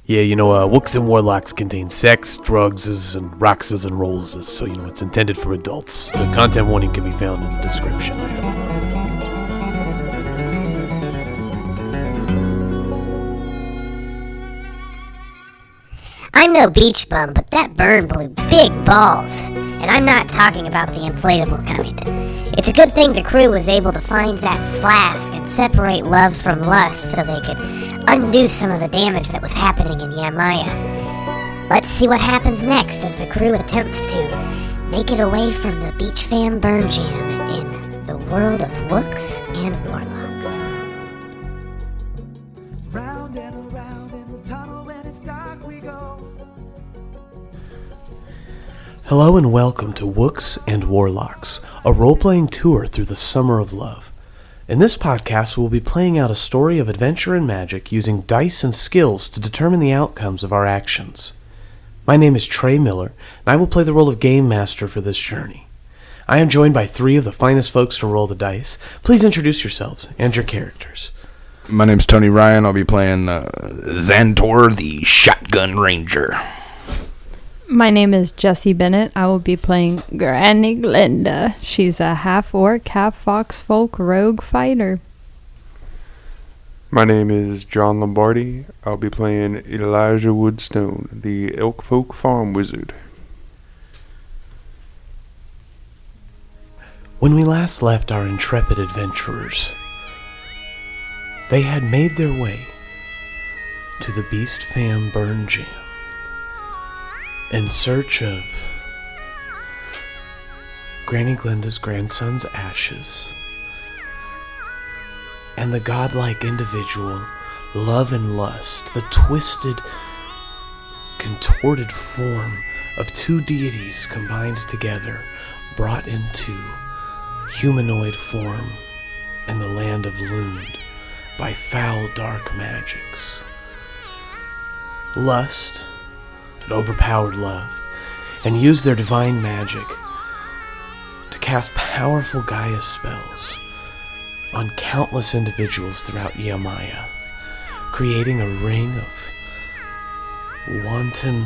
Yeah, Wooks and Warlocks contain sex, drugs, and rockses and rollses, so it's intended for adults. The content warning can be found in the description there. I'm no beach bum, but that burn blew big balls. And I'm not talking about the inflatable kind. It's a good thing the crew was able to find that flask and separate love from lust so they could undo some of the damage that was happening in Yamaya. Let's see what happens next as the crew attempts to make it away from the Beach Fam Burn Jam in the world of Wooks and Warlocks. Round and around in the tunnel when it's dark we go. Hello and welcome to Wooks and Warlocks, a role-playing tour through the summer of love. In this podcast, we'll be playing out a story of adventure and magic using dice and skills to determine the outcomes of our actions. My name is Trey Miller, and I will play the role of Game Master for this journey. I am joined by three of the finest folks to roll the dice. Please introduce yourselves and your characters. My name's Tony Ryan. I'll be playing Xantor, the Shotgun Ranger. My name is Jessie Bennett. I will be playing Granny Glinda. She's a half-orc, half-fox folk rogue fighter. My name is John Lombardi. I'll be playing Elijah Woodstone, the Elk Folk Farm Wizard. When we last left our intrepid adventurers, they had made their way to the Beast Fam Burn Jam in search of Granny Glinda's grandson's ashes and the godlike individual, love and lust, the twisted, contorted form of two deities combined together, brought into humanoid form in the land of Lund by foul dark magics. Lust had overpowered love and used their divine magic to cast powerful Gaia spells on countless individuals throughout Yamaya, creating a ring of wanton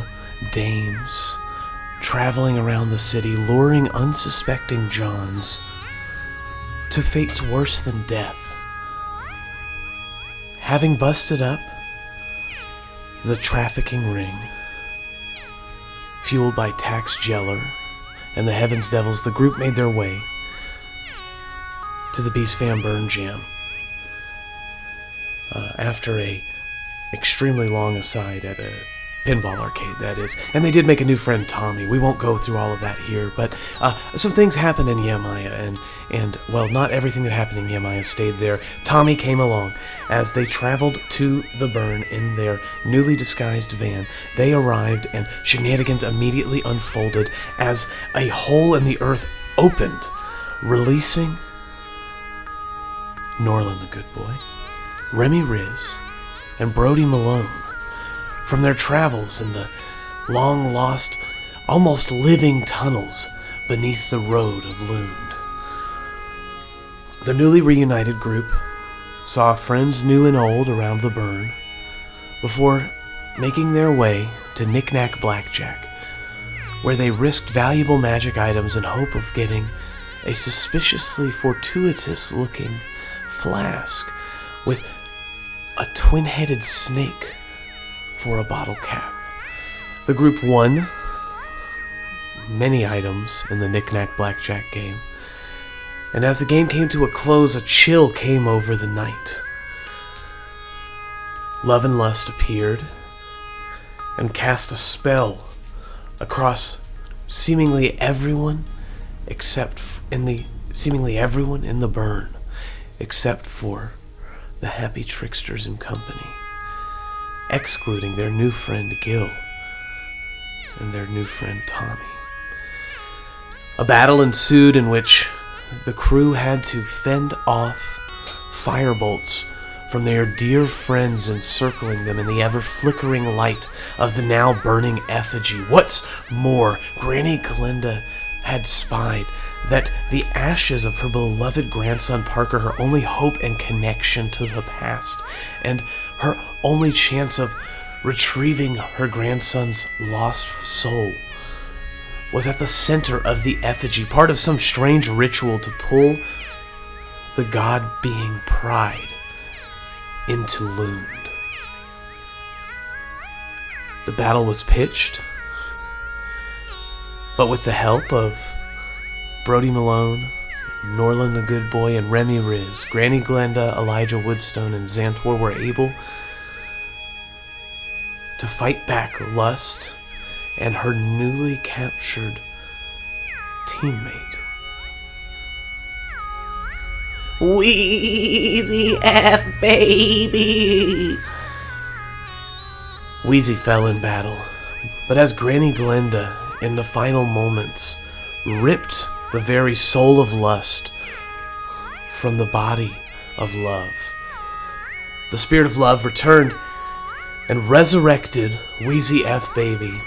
dames traveling around the city, luring unsuspecting jawns to fates worse than death. Having busted up the trafficking ring, fueled by Tax Jeller and the Heavens Devils, the group made their way to the Beast Fam Burn Jam. After a extremely long aside at a pinball arcade, that is. And they did make a new friend, Tommy. We won't go through all of that here, but some things happened in Yamaya, and well, not everything that happened in Yamaya stayed there. Tommy came along. As they traveled to the burn in their newly disguised van, they arrived, and shenanigans immediately unfolded as a hole in the earth opened, releasing Norland the Good Boy, Remy Riz, and Brody Malone from their travels in the long-lost, almost living tunnels beneath the road of Lund. The newly reunited group saw friends new and old around the burn before making their way to Knick-Knack Blackjack, where they risked valuable magic items in hope of getting a suspiciously fortuitous-looking flask with a twin-headed snake for a bottle cap. The group won many items in the Knick-Knack Blackjack game, and as the game came to a close, a chill came over the night. Love and Lust appeared and cast a spell across seemingly everyone in the burn, except for the happy tricksters and company, excluding their new friend Gil and their new friend Tommy. A battle ensued in which the crew had to fend off firebolts from their dear friends encircling them in the ever-flickering light of the now-burning effigy. What's more, Granny Glinda had spied that the ashes of her beloved grandson Parker, her only hope and connection to the past, and her only chance of retrieving her grandson's lost soul, was at the center of the effigy, part of some strange ritual to pull the god being Pride into Lund. The battle was pitched, but with the help of Brody Malone, Norland the Good Boy, and Remy Riz, Granny Glenda, Elijah Woodstone, and Xantor were able to fight back Lust and her newly captured teammate. Wheezy F baby! Wheezy fell in battle, but as Granny Glenda, in the final moments, ripped the very soul of Lust from the body of Love, the spirit of Love returned and resurrected Wheezy F baby,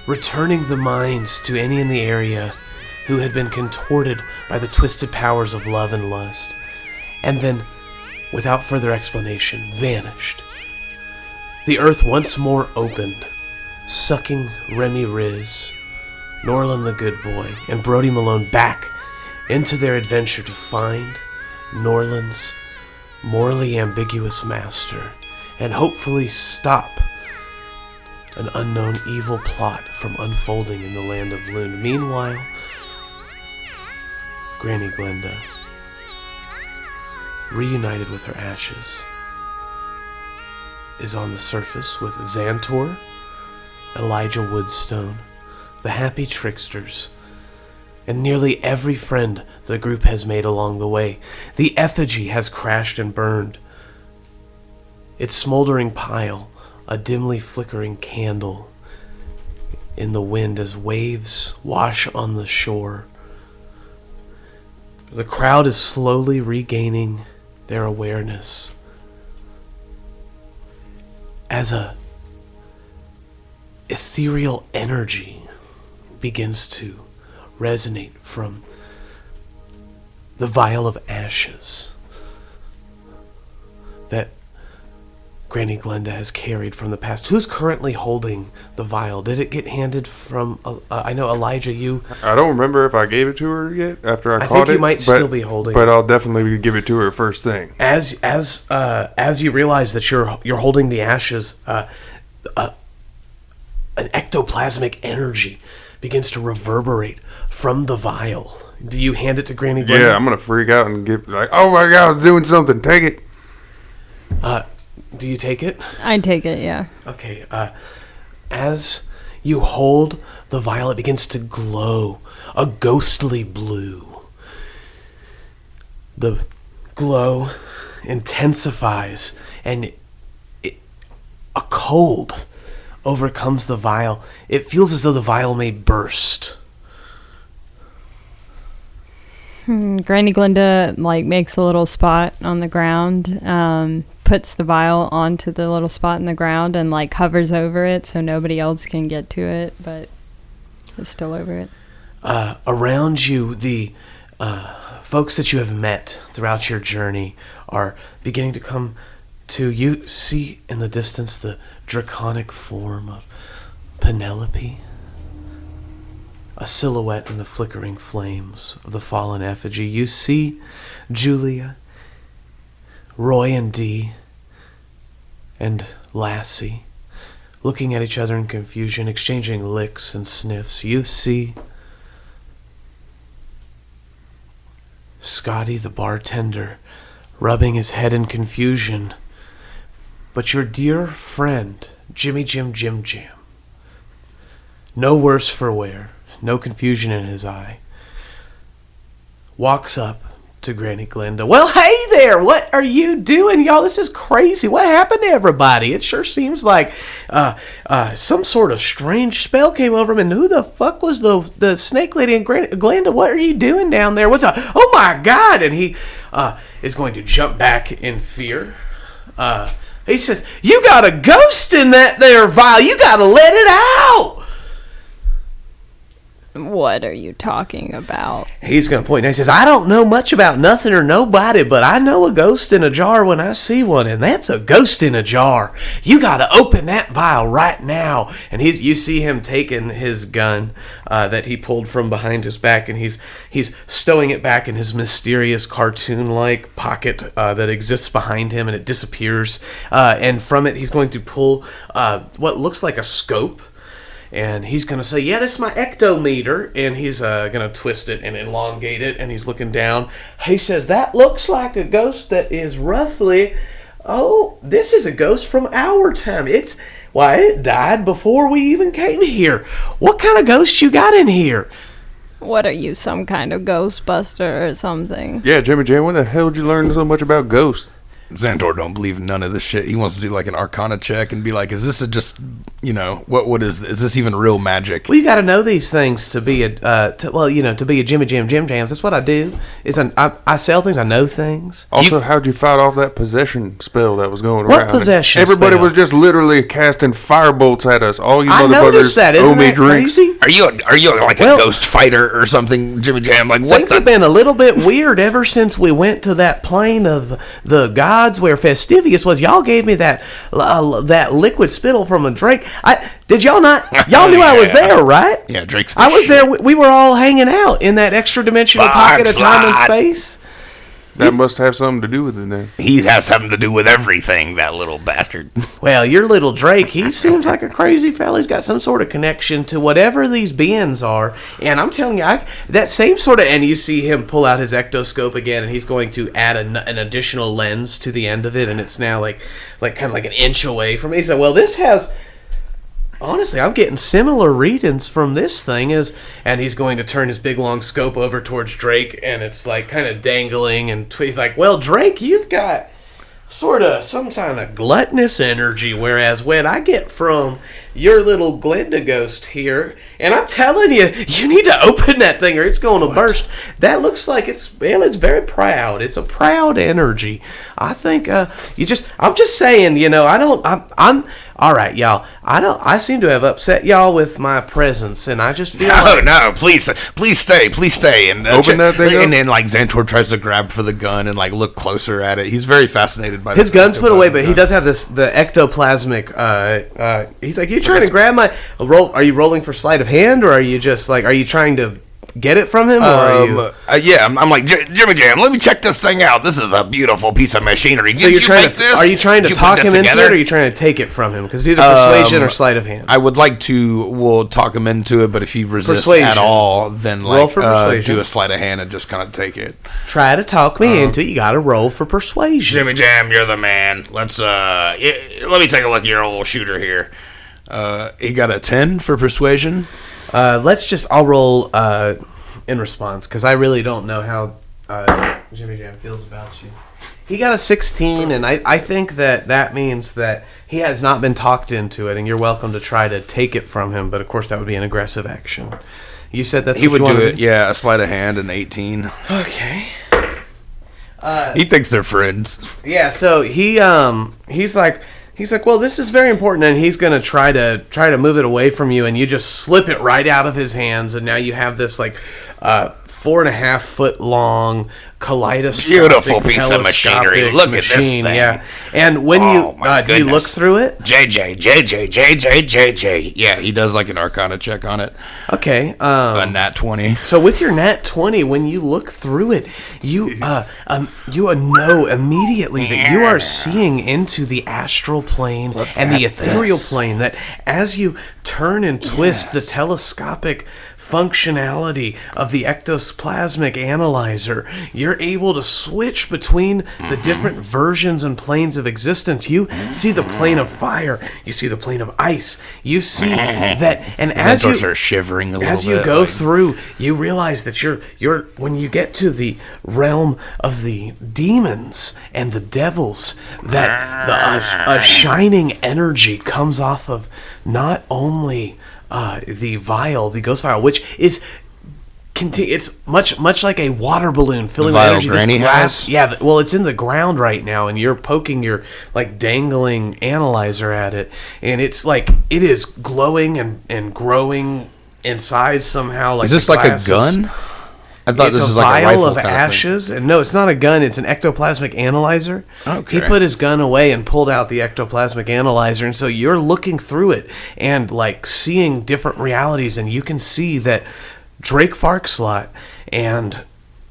returning the minds to any in the area who had been contorted by the twisted powers of love and lust, and then, without further explanation, vanished. The earth once more opened, sucking Remy Riz, Norland the Good Boy, and Brody Malone back into their adventure to find Norland's morally ambiguous master and hopefully stop an unknown evil plot from unfolding in the land of Lund. Meanwhile, Granny Glenda, reunited with her ashes, is on the surface with Xantor, Elijah Woodstone, the Happy Tricksters, and nearly every friend the group has made along the way. The effigy has crashed and burned. Its smoldering pile, a dimly flickering candle in the wind as waves wash on the shore. The crowd is slowly regaining their awareness as a ethereal energy begins to resonate from the vial of ashes that Granny Glenda has carried from the past. Who's currently holding the vial? Did it get handed from... I know, Elijah, you... I don't remember if I gave it to her yet after I caught it. I think you might still be holding it. But I'll definitely give it to her first thing. As you realize that you're holding the ashes, an ectoplasmic energy begins to reverberate from the vial. Do you hand it to Granny Glenda? Yeah, I'm going to freak out and get like, oh my God, I was doing something. Take it. Do you take it? I take it, yeah. Okay. As you hold the vial, it begins to glow a ghostly blue. The glow intensifies, and a cold overcomes the vial. It feels as though the vial may burst. Granny Glenda makes a little spot on the ground, puts the vial onto the little spot in the ground and hovers over it so nobody else can get to it, but it's still over it. Around you, the folks that you have met throughout your journey are beginning to come to. You see in the distance the draconic form of Penelope, a silhouette in the flickering flames of the fallen effigy. You see Julia, Roy and Dee, and Lassie looking at each other in confusion, exchanging licks and sniffs. You see Scotty, the bartender, rubbing his head in confusion. But your dear friend, Jimmy Jim Jim Jam, no worse for wear, no confusion in his eye, walks up to Granny Glenda. Well, hey there! What are you doing, y'all? This is crazy. What happened to everybody? It sure seems like some sort of strange spell came over him. And who the fuck was the snake lady? And Glenda, what are you doing down there? Oh my God! And he is going to jump back in fear. He says, "You got a ghost in that there vial. You got to let it out." What are you talking about? He's going to point, and he says, I don't know much about nothing or nobody, but I know a ghost in a jar when I see one, and that's a ghost in a jar. You got to open that vial right now. And you see him taking his gun that he pulled from behind his back, and he's stowing it back in his mysterious cartoon-like pocket that exists behind him, and it disappears. And from it, he's going to pull what looks like a scope. And he's going to say, yeah, that's my ectometer. And he's going to twist it and elongate it. And he's looking down. He says, that looks like a ghost that is roughly, this is a ghost from our time. It died before we even came here. What kind of ghost you got in here? What are you, some kind of Ghostbuster or something? Yeah, Jimmy Jam, when the hell did you learn so much about ghosts? Xantor don't believe in none of this shit. He wants to do like an Arcana check and be like, is this what is this even real magic? Well, you got to know these things to be to be a Jimmy Jam Jim Jams. That's what I do. I sell things. I know things. Also, how'd you fight off that possession spell that was going around? What possession Everybody spell? was just literally casting firebolts at us. All you I motherfuckers noticed that. Isn't owe me that drinks. crazy? Are you like a ghost fighter or something, Jimmy Jam? Like what? Things have been a little bit weird ever since we went to that plane of the gods where Festivius was. Y'all gave me that liquid spittle from a Drake. Did y'all not? Y'all knew I was there, right? Yeah, Drake's. I was there. We were all hanging out in that extra dimensional pocket of time and space. That must have something to do with it then. He has something to do with everything, that little bastard. Well, your little Drake, he seems like a crazy fella. He's got some sort of connection to whatever these beings are. And I'm telling you, that same sort of... And you see him pull out his ectoscope again, and he's going to add an additional lens to the end of it, and it's now like kind of like an inch away from me. He said, well, this has... Honestly, I'm getting similar readings from this thing and he's going to turn his big long scope over towards Drake, and it's like kind of dangling, and he's like, well, Drake, you've got sort of some kind of gluttonous energy, whereas what I get from your little Glenda ghost here, and I'm telling you, you need to open that thing or it's going to burst. That looks like it's very proud. It's a proud energy. I think I'm just saying, I'm all right, y'all. I seem to have upset y'all with my presence, and I just feel No, please stay, and open that thing up. And then like Xantor tries to grab for the gun and like look closer at it. He's very fascinated by his gun's put away, but he does have the ectoplasmic. He's like, you trying to grab my roll? Are you rolling for sleight of hand, or are you just like, are you trying to get it from him, or are you? I'm like, Jimmy Jam, let me check this thing out. This is a beautiful piece of machinery. So are you trying to talk him into it, or are you trying to take it from him? Because either persuasion or sleight of hand. I would like to. We'll talk him into it, but if he resists at all, then roll for persuasion. Do a sleight of hand and just kind of take it. Try to talk me into it. You got to roll for persuasion. Jimmy Jam, you're the man. Let's let me take a look at your old shooter here. He got a 10 for persuasion. I'll roll in response, because I really don't know how Jimmy Jam feels about you. He got a 16, and I think that means that he has not been talked into it, and you're welcome to try to take it from him, but of course that would be an aggressive action. You said that's he what would you do wanted? it. Yeah, a sleight of hand, an 18. Okay. He thinks they're friends. Yeah, so he's like, well, this is very important, and he's gonna try to move it away from you, and you just slip it right out of his hands, and now you have this like 4.5 foot long kaleidoscopic, beautiful piece of machinery. Look at this thing. Yeah, and when do you look through it? JJ. Yeah, he does like an Arcana check on it. Okay, a nat 20. So with your nat 20, when you look through it, you know immediately that you are seeing into the astral plane and the ethereal plane. That as you turn and twist the telescopic functionality of the ectoplasmic analyzer, you're able to switch between the different versions and planes of existence. You see the plane of fire, you see the plane of ice, you see that, and as you are shivering a little as you bit, go through, you realize that you're when you get to the realm of the demons and the devils, that a shining energy comes off of not only the ghost vial, which is it's much like a water balloon filling with energy. Granny has? Yeah, well, it's in the ground right now, and you're poking your like dangling analyzer at it, and it's like it is glowing and growing in size somehow. Like Is this the like a glass gun? I thought It's this a was like a vial rifle of kind ashes, and no, it's not a gun. It's an ectoplasmic analyzer. Okay. He put his gun away and pulled out the ectoplasmic analyzer, and so you're looking through it and like seeing different realities, and you can see that Drake Farkslot and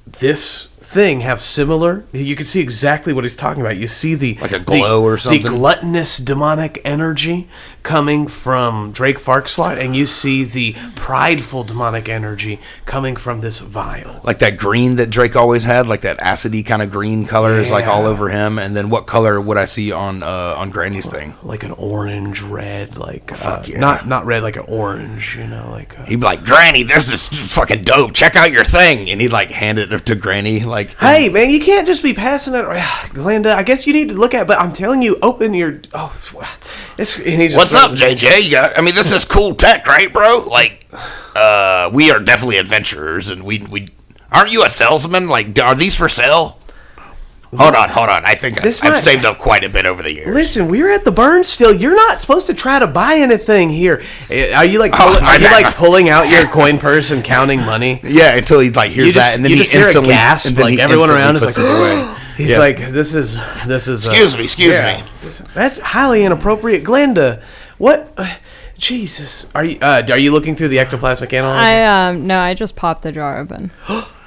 this thing have similar. You can see exactly what he's talking about. You see the Like a glow or something? The gluttonous demonic energy coming from Drake Farkslot, and you see the prideful demonic energy coming from this vial. Like that green that Drake always had, like that acidy kind of green color is like all Yeah. over him. And then what color would I see on Granny's thing? Like an orange, red, like Fuck yeah. not red, like an orange, like. He'd be like, Granny, this is fucking dope. Check out your thing. And he'd like hand it to Granny. Like, Hey man, you can't just be passing it. Glenda, I guess you need to look at. But I'm telling you, open your. Oh, it's. And he just what's up, JJ? This is cool tech, right, bro? Like, we are definitely adventurers, and we aren't you a salesman? Like, are these for sale? Hold on. I think I've saved up quite a bit over the years. Listen, we're at the burn still. You're not supposed to try to buy anything here. Are you like pulling out your coin purse and counting money? Yeah, until he like hears that, and then you he just hear a instantly gasp. and then Like he everyone instantly around is puts like, it away. He's Yeah. like, this is. Excuse me. That's highly inappropriate, Glenda. What? Jesus, are you looking through the ectoplasmic analyzer? No, I just popped the jar open.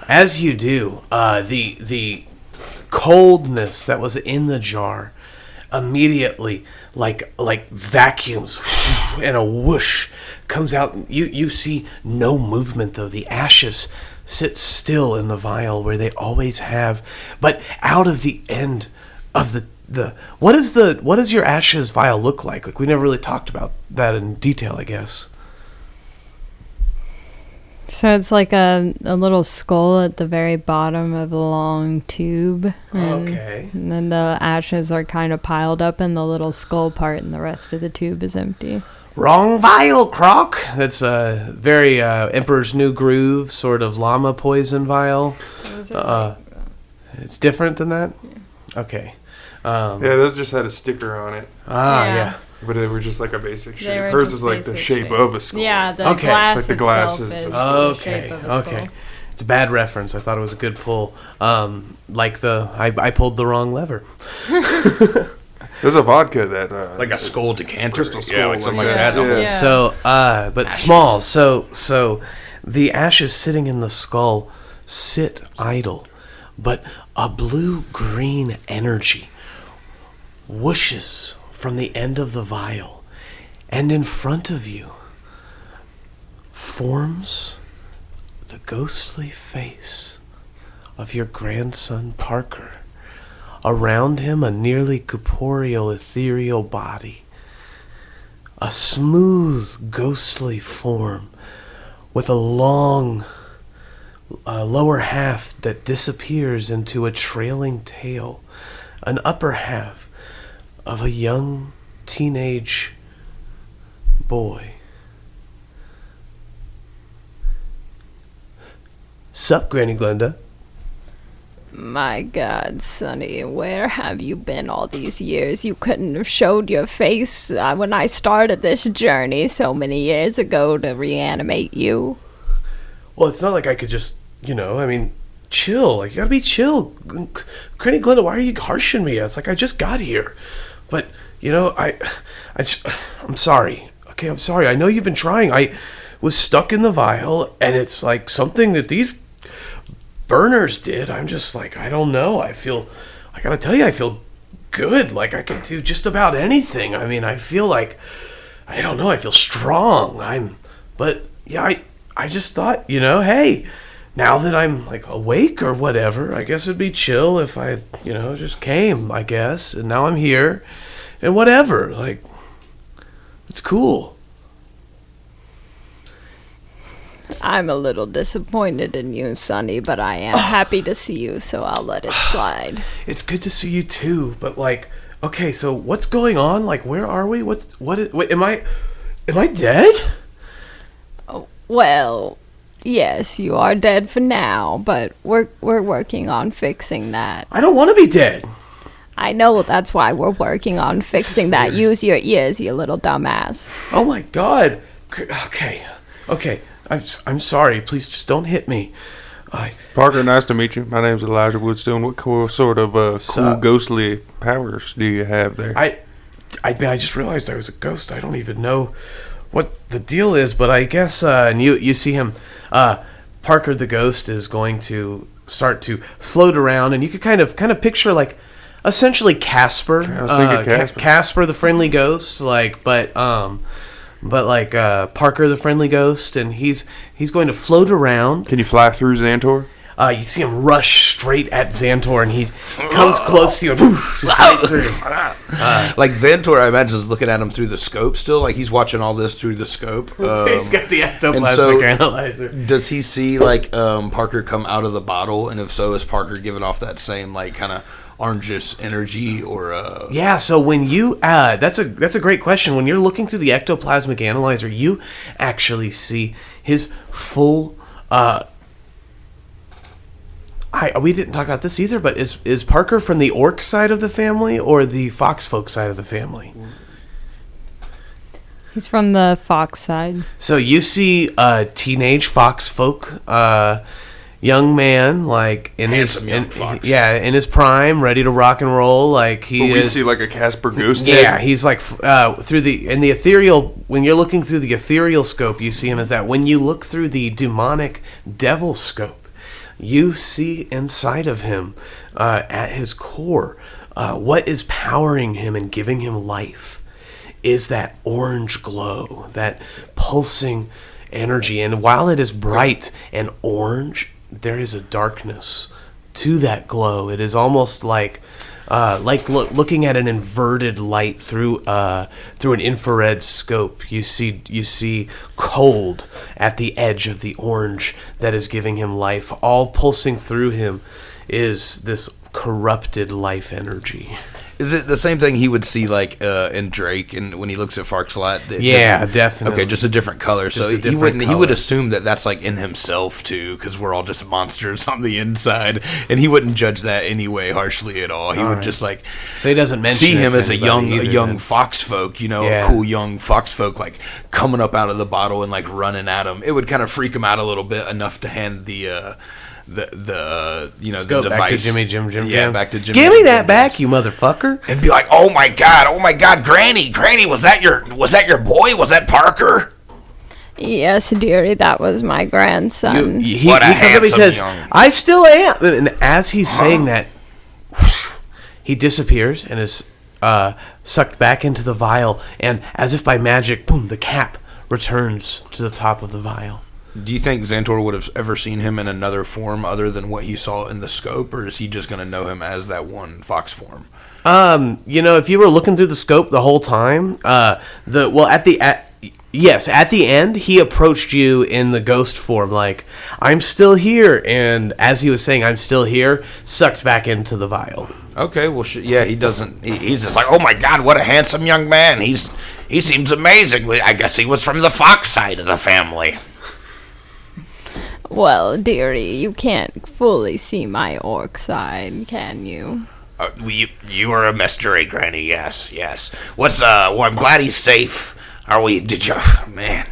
As you do, the coldness that was in the jar immediately like vacuums and a whoosh comes out. You see no movement though. The ashes sit still in the vial where they always have, but out of the end of the what does your ashes vial look like? Like we never really talked about that in detail, I guess. So it's like a little skull at the very bottom of a long tube. Okay. And then the ashes are kind of piled up in the little skull part, and the rest of the tube is empty. Wrong vial, Croc. That's a very Emperor's New Groove sort of llama poison vial. It's different than that? Yeah. Okay. Yeah, those just had a sticker on it. Yeah. But they were just like a basic shape. They were Hers just is like the basic shape shape. of a skull. Yeah, the Okay. glass Like the itself glasses is of- the shape of a Okay. skull. It's a bad reference. I thought it was a good pull. I pulled the wrong lever. There's a vodka that Like a skull decanter, crystal skull, yeah, like something like that. that. Yeah. Yeah. So, but small. So the ashes sitting in the skull sit idle, but a blue-green energy whooshes from the end of the vial, and in front of you forms the ghostly face of your grandson Parker. Around him, a nearly corporeal, ethereal body. A smooth, ghostly form with a long lower half that disappears into a trailing tail. An upper half of a young teenage boy. Sup, Granny Glenda? My God, Sonny, where have you been all these years? You couldn't have showed your face when I started this journey so many years ago to reanimate you. Well, it's not like I could just, chill. Like, you gotta be chill. Granny Glenda, why are you harshing me? It's like I just got here. But, I'm sorry. Okay, I'm sorry. I know you've been trying. I was stuck in the vial, and it's like something that these burners did. I'm just like, I don't know. I gotta tell you, I feel good. Like I can do just about anything. I mean, I feel like, I don't know, I feel strong. I just thought, hey, now that I'm like awake or whatever, I guess it'd be chill if I, just came, I guess. And now I'm here and whatever. Like, it's cool. I'm a little disappointed in you, Sonny, but I am happy to see you, so I'll let it slide. It's good to see you too, but like, okay, so what's going on? Like, where are we? Wait, am I dead? Oh, well, yes, you are dead for now, but we're working on fixing that. I don't want to be dead. I know, that's why we're working on fixing that. Use your ears, you little dumbass. Oh my God. Okay. Okay, I'm sorry. Please just don't hit me. Parker, nice to meet you. My name's Elijah Woodstone. What sort of cool ghostly powers do you have there? I just realized I was a ghost. I don't even know what the deal is, but I guess and you see him. Parker the ghost is going to start to float around, and you could kind of picture like essentially Casper. I was thinking Casper. Casper the friendly ghost, but Parker the friendly ghost, and he's going to float around. Can you fly through Xantor? You see him rush straight at Xantor, and he comes close to you and poof, just right through. Like Xantor, I imagine, is looking at him through the scope still. Like he's watching all this through the scope. He's got the ectoplasmic analyzer. Does he see like Parker come out of the bottle? And if so, is Parker giving off that same like kind of orangish energy or? Yeah. So when you that's a great question. When you're looking through the ectoplasmic analyzer, you actually see his full. We didn't talk about this either, but is Parker from the orc side of the family or the fox folk side of the family? He's from the fox side. So you see a teenage fox folk young man, like in in his prime, ready to rock and roll. Like we see like a Casper ghost. Yeah, he's like through the ethereal. When you're looking through the ethereal scope, you see him as that. When you look through the demonic devil scope, you see inside of him, at his core, what is powering him and giving him life is that orange glow, that pulsing energy. And while it is bright and orange, there is a darkness to that glow. It is almost like looking at an inverted light through an infrared scope. You see cold at the edge of the orange that is giving him life. All pulsing through him is this corrupted life energy. Is it the same thing he would see like in Drake and when he looks at Farkslat? Yeah, definitely. Okay, just a different color. Just so a different he color. would assume that that's like in himself too, because we're all just monsters on the inside, and he wouldn't judge that anyway harshly at all. He would just like so he doesn't mention see him it to as a anybody young either. fox folk, Yeah. a cool young fox folk like coming up out of the bottle and like running at him. It would kind of freak him out a little bit, enough to hand the Go the back to device. Jim Jams. Back to Jimmy. Give me that back, you motherfucker. And be like, oh my god, Granny, was that your boy? Was that Parker? Yes, dearie, that was my grandson. He What a comes up and he handsome says, young- I still am. And as he's saying that, he disappears and is sucked back into the vial. And as if by magic, boom, the cap returns to the top of the vial. Do you think Xantor would have ever seen him in another form other than what he saw in the scope, or is he just going to know him as that one fox form? If you were looking through the scope the whole time, at the end, he approached you in the ghost form, like, I'm still here, and as he was saying, I'm still here, sucked back into the vial. Okay, well, he doesn't. He's just like, oh my god, what a handsome young man. He seems amazing. I guess he was from the fox side of the family. Well, dearie, you can't fully see my orc side, can you? You are a mystery, Granny. Yes. What's I'm glad he's safe. Are we? Did you? Man,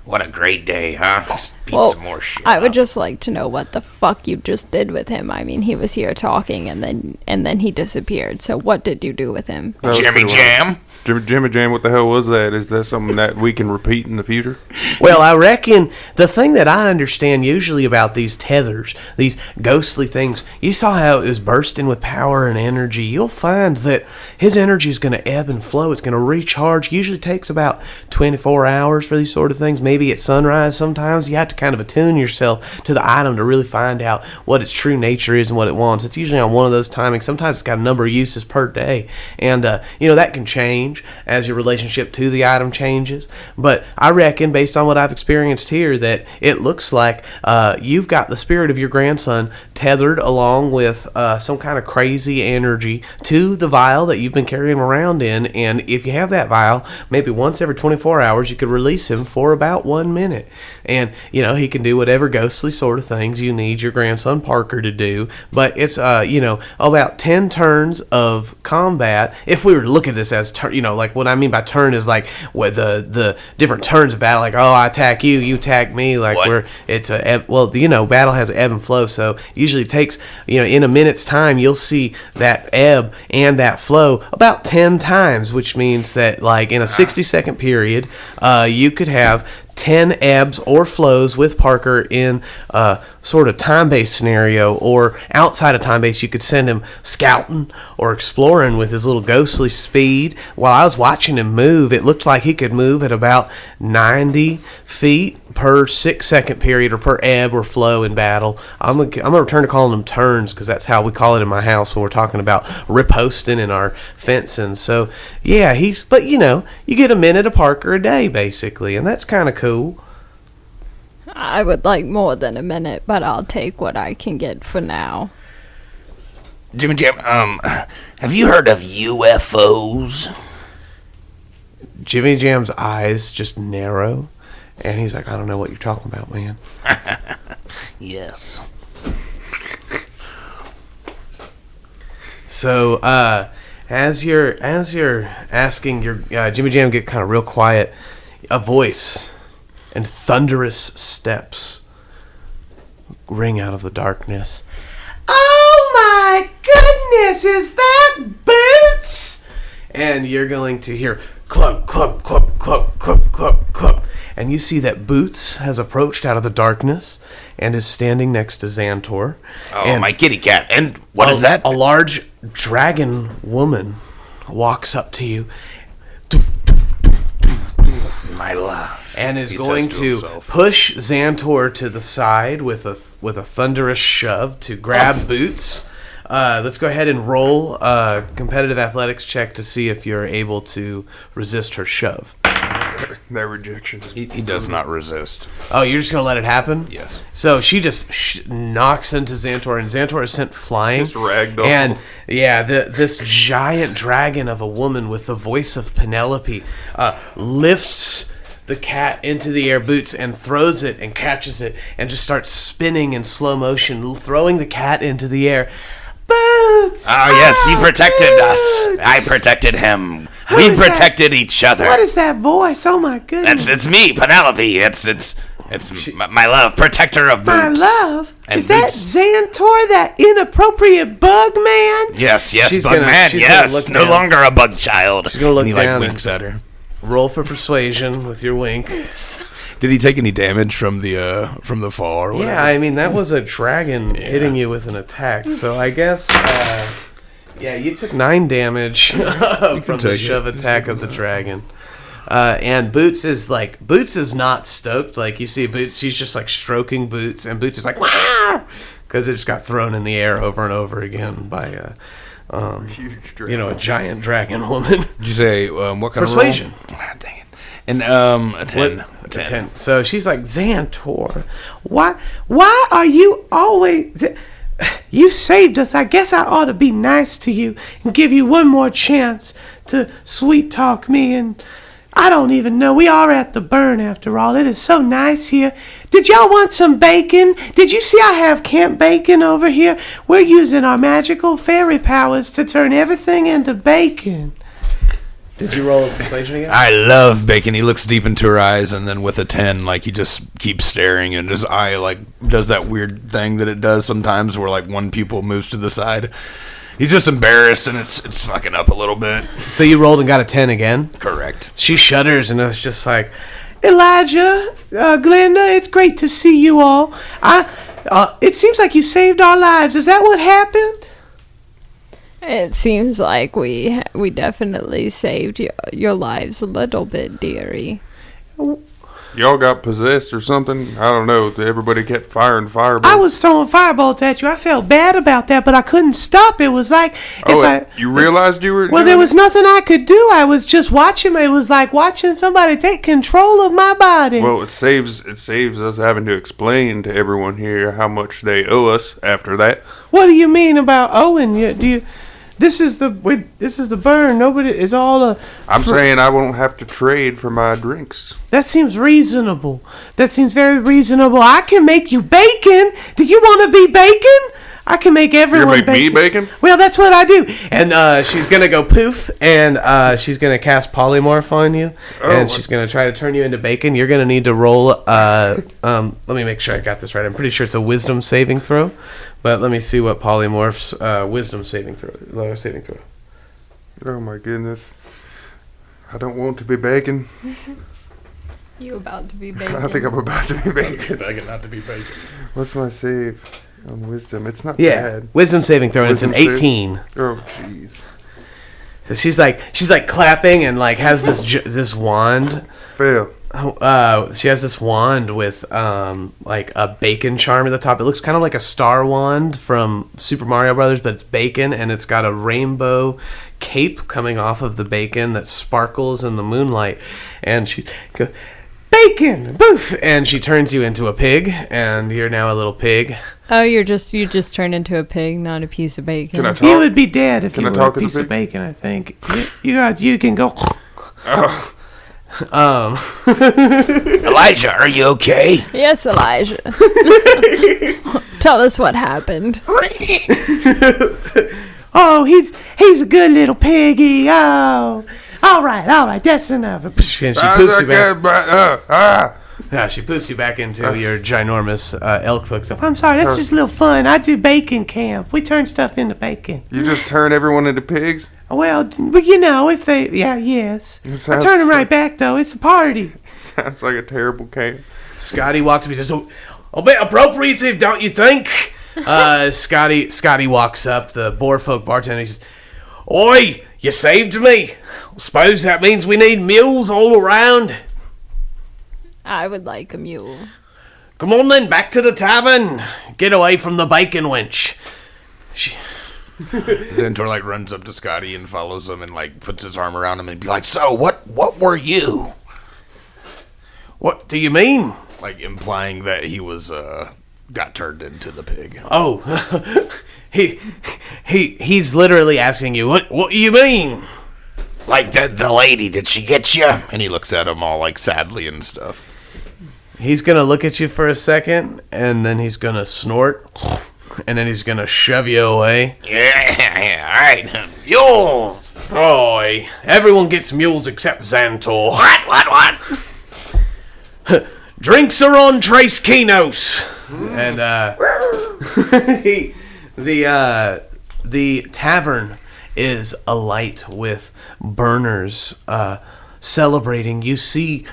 what a great day, huh? Just beat some more shit. I would just like to know what the fuck you just did with him. I mean, he was here talking, and then he disappeared. So what did you do with him? Jimmy Jam. Jimmy Jam, what the hell was that? Is that something that we can repeat in the future? Well, I reckon the thing that I understand usually about these tethers, these ghostly things, you saw how it was bursting with power and energy. You'll find that his energy is going to ebb and flow. It's going to recharge. Usually takes about 24 hours for these sort of things. Maybe at sunrise sometimes. You have to kind of attune yourself to the item to really find out what its true nature is and what it wants. It's usually on one of those timings. Sometimes it's got a number of uses per day. And, that can change as your relationship to the item changes. But I reckon, based on what I've experienced here, that it looks like you've got the spirit of your grandson tethered along with some kind of crazy energy to the vial that you've been carrying around in. And if you have that vial, maybe once every 24 hours, you could release him for about about 1 minute. And, he can do whatever ghostly sort of things you need your grandson Parker to do. But it's, about 10 turns of combat. If we were to look at this as, like what I mean by turn is like what the different turns of battle. Like, I attack you, you attack me. Like battle has an ebb and flow. So usually it takes, in a minute's time, you'll see that ebb and that flow about 10 times, which means that like in a 60-second period, you could have 10 ebbs or flows with Parker in a sort of time-based scenario, or outside of time-based, you could send him scouting or exploring with his little ghostly speed. While I was watching him move, it looked like he could move at about 90 feet per 6-second period, or per ebb or flow in battle. I'm gonna return to calling them turns, because that's how we call it in my house when we're talking about riposting in our fencing. So yeah, you get a minute of Parker a day basically, and that's kind of cool. I would like more than a minute, but I'll take what I can get for now. Jimmy Jam, have you heard of UFOs? Jimmy Jam's eyes just narrow, and he's like, I don't know what you're talking about, man. Yes. So, as you're asking, Jimmy Jam get kind of real quiet. A voice and thunderous steps ring out of the darkness. Oh my goodness, is that Boots? And you're going to hear clump, clump, clump, clump, clump, clump, clump. And you see that Boots has approached out of the darkness and is standing next to Xantor. Oh, and my kitty cat. And what is that? A large dragon woman walks up to you. My love. And is going to push Xantor to the side with a thunderous shove to grab Boots. Let's go ahead and roll a competitive athletics check to see if you're able to resist her shove. That rejection. He does not resist. Oh, you're just going to let it happen? Yes. So she just knocks into Xantor, and Xantor is sent flying. Just ragdoll. And, yeah, this giant dragon of a woman with the voice of Penelope lifts the cat into the air, Boots, and throws it and catches it and just starts spinning in slow motion, throwing the cat into the air. Boots! Oh, yes, he protected Boots! us. I protected him. We protected each other. What is that voice? Oh, my goodness. It's me, Penelope. It's my love, protector of Boots. My love? And is that Boots. Xantor, that inappropriate bug man? Yes, She's bug gonna- man, she's gonna yes. look No down. longer a bug child. She's gonna look and he, down like, winks at her. Roll for persuasion with your wink. Did he take any damage from the fall or whatever? Yeah, I mean, that was a dragon hitting you with an attack. So I guess, you took 9 damage from the take shove attack of the dragon. And Boots is not stoked. Like, you see Boots, she's just like stroking Boots, and Boots is like, wow, because it just got thrown in the air over and over again by Huge dragon. a giant dragon woman. Did you say what kind Persuasion. of roll? Ah, dang it. And a 10. A 10. So she's like, Xantor, why are you always... You saved us. I guess I ought to be nice to you and give you one more chance to sweet talk me. And I don't even know. We are at the burn after all. It is so nice here. Did y'all want some bacon? Did you see I have camp bacon over here? We're using our magical fairy powers to turn everything into bacon. Did you roll a persuasion again? I love bacon. He looks deep into her eyes, and then with a 10, like, he just keeps staring, and his eye, like, does that weird thing that it does sometimes where, like, one pupil moves to the side. He's just embarrassed, and it's fucking up a little bit. So you rolled and got a 10 again? Correct. She shudders, and it's just like, Elijah, Glenda, it's great to see you all. It seems like you saved our lives. Is that what happened? It seems like we definitely saved your lives a little bit, dearie. Y'all got possessed or something? I don't know. Everybody kept firing fireballs. I was throwing firebolts at you. I felt bad about that, but I couldn't stop. It was like you realized you were. Well, there was nothing I could do. I was just watching. It was like watching somebody take control of my body. Well, it saves us having to explain to everyone here how much they owe us after that. What do you mean about owing you? This is the burn. Nobody is all I'm saying I won't have to trade for my drinks. That seems reasonable. That seems very reasonable. I can make you bacon. Do you want to be bacon? I can make everyone You're make me bacon? Well, that's what I do. And she's going to go poof, and she's going to cast polymorph on you, and she's going to try to turn you into bacon. You're going to need to roll, let me make sure I got this right. I'm pretty sure it's a wisdom saving throw, but let me see what polymorph's wisdom saving throw, lower saving throw. Oh, my goodness. I don't want to be bacon. You about to be bacon? I think I'm about to be bacon. Begging not to be bacon. What's my save on wisdom? It's not Yeah, bad. wisdom saving throw, and it's an Wisdom save? 18. Oh, jeez. So she's like clapping and like has this wand. Fail. She has this wand with like a bacon charm at the top. It looks kind of like a star wand from Super Mario Brothers, but it's bacon, and it's got a rainbow cape coming off of the bacon that sparkles in the moonlight. And she goes, "Bacon, boof!" And she turns you into a pig, and you're now a little pig. Oh, you just turned into a pig, not a piece of bacon. Can I talk? You would be dead if Can you I were talk a as a piece of pig? bacon. I think you can go. Oh. Elijah, are you okay? Yes, Elijah. Tell us what happened. Oh, he's a good little piggy. Oh, all right, that's enough. And she poofs you back. Yeah, she poofs you back into your ginormous elk foot stuff. I'm sorry, that's just a little fun. I do bacon camp. We turn stuff into bacon. You just turn everyone into pigs? Well, you know, if they, yes. I sounds turn them so- right back, though. It's a party. Sounds like a terrible camp. Scotty walks up and says, a bit appropriative, don't you think? Scotty walks up, the Boarfolk bartender, he says, "Oi, you saved me. Suppose that means we need mules all around. I would like a mule. Come on then, back to the tavern. Get away from the bacon wench." Zentor like runs up to Scotty and follows him and like puts his arm around him and be like, "So what were you?" What do you mean? Like implying that he was got turned into the pig. Oh, he's literally asking you, what do you mean? Like the lady, did she get you? And he looks at him all like sadly and stuff. He's going to look at you for a second, and then he's going to snort, and then he's going to shove you away. Yeah, all right. Mules. Oi, everyone gets mules except Xantor. What? Drinks are on Tres Keenos. And the tavern is alight with burners celebrating. You see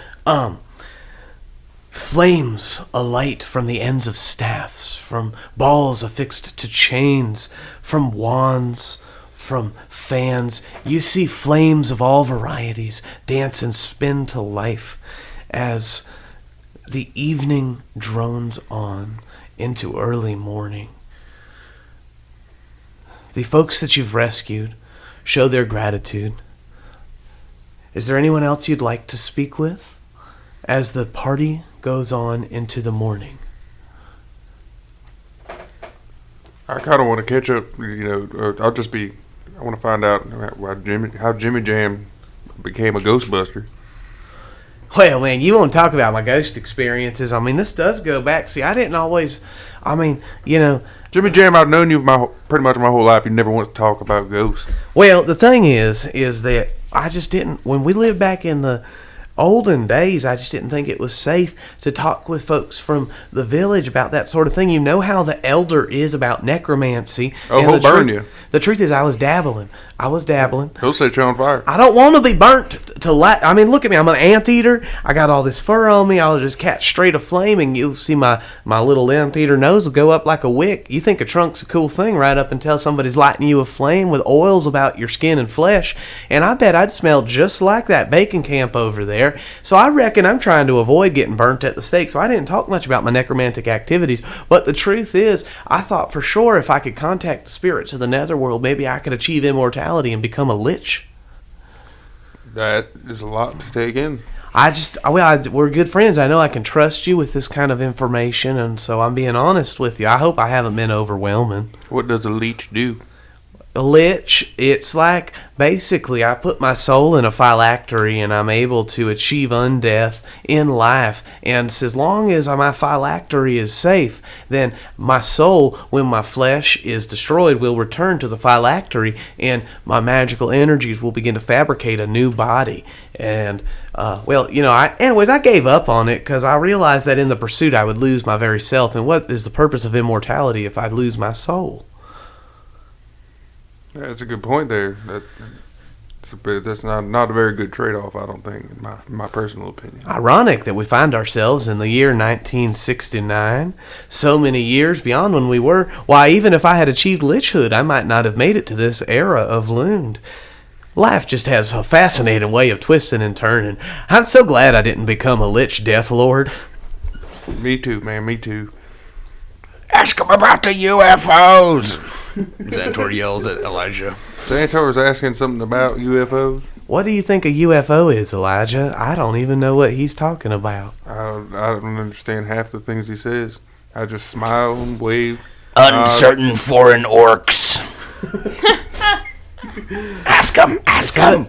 flames alight from the ends of staffs, from balls affixed to chains, from wands, from fans. You see flames of all varieties dance and spin to life as the evening drones on into early morning. The folks that you've rescued show their gratitude. Is there anyone else you'd like to speak with as the party goes on into the morning? I kind of want to catch up, or I want to find out how Jimmy Jam became a Ghostbuster. Well, man, you want to talk about my ghost experiences. I mean, this does go back. See, I didn't always, Jimmy Jam, I've known you pretty much my whole life. You never want to talk about ghosts. Well, the thing is that I just didn't, when we lived back in the olden days, I just didn't think it was safe to talk with folks from the village about that sort of thing. You know how the elder is about necromancy. Oh, and he'll burn you. The truth is, I was dabbling. He'll set you on fire. I don't want to be burnt to look at me. I'm an anteater. I got all this fur on me. I'll just catch straight aflame, and you'll see my little anteater nose will go up like a wick. You think a trunk's a cool thing right up until somebody's lighting you a flame with oils about your skin and flesh. And I bet I'd smell just like that bacon camp over there. So I reckon I'm trying to avoid getting burnt at the stake. So I didn't talk much about my necromantic activities. But the truth is, I thought for sure if I could contact the spirits of the netherworld, maybe I could achieve immortality and become a lich. That is a lot to take in. We're good friends. I know I can trust you with this kind of information, and so I'm being honest with you. I hope I haven't been overwhelming. What does a leech do? a lich, it's like basically I put my soul in a phylactery and I'm able to achieve undeath in life. And as long as my phylactery is safe, then my soul, when my flesh is destroyed, will return to the phylactery and my magical energies will begin to fabricate a new body. And, I gave up on it because I realized that in the pursuit I would lose my very self. And what is the purpose of immortality if I lose my soul? Yeah, that's a good point there. That's not a very good trade-off, I don't think, in my personal opinion. Ironic that we find ourselves in the year 1969, so many years beyond when we were. Why, even if I had achieved lichhood, I might not have made it to this era of Lund. Life just has a fascinating way of twisting and turning. I'm so glad I didn't become a lich death lord. Me too, man, me too. Ask him about the UFOs. Xantor yells at Elijah. Xantor's asking something about UFOs. What do you think a UFO is, Elijah? I don't even know what he's talking about. I don't understand half the things he says. I just smile and wave. Uncertain foreign orcs. Ask him.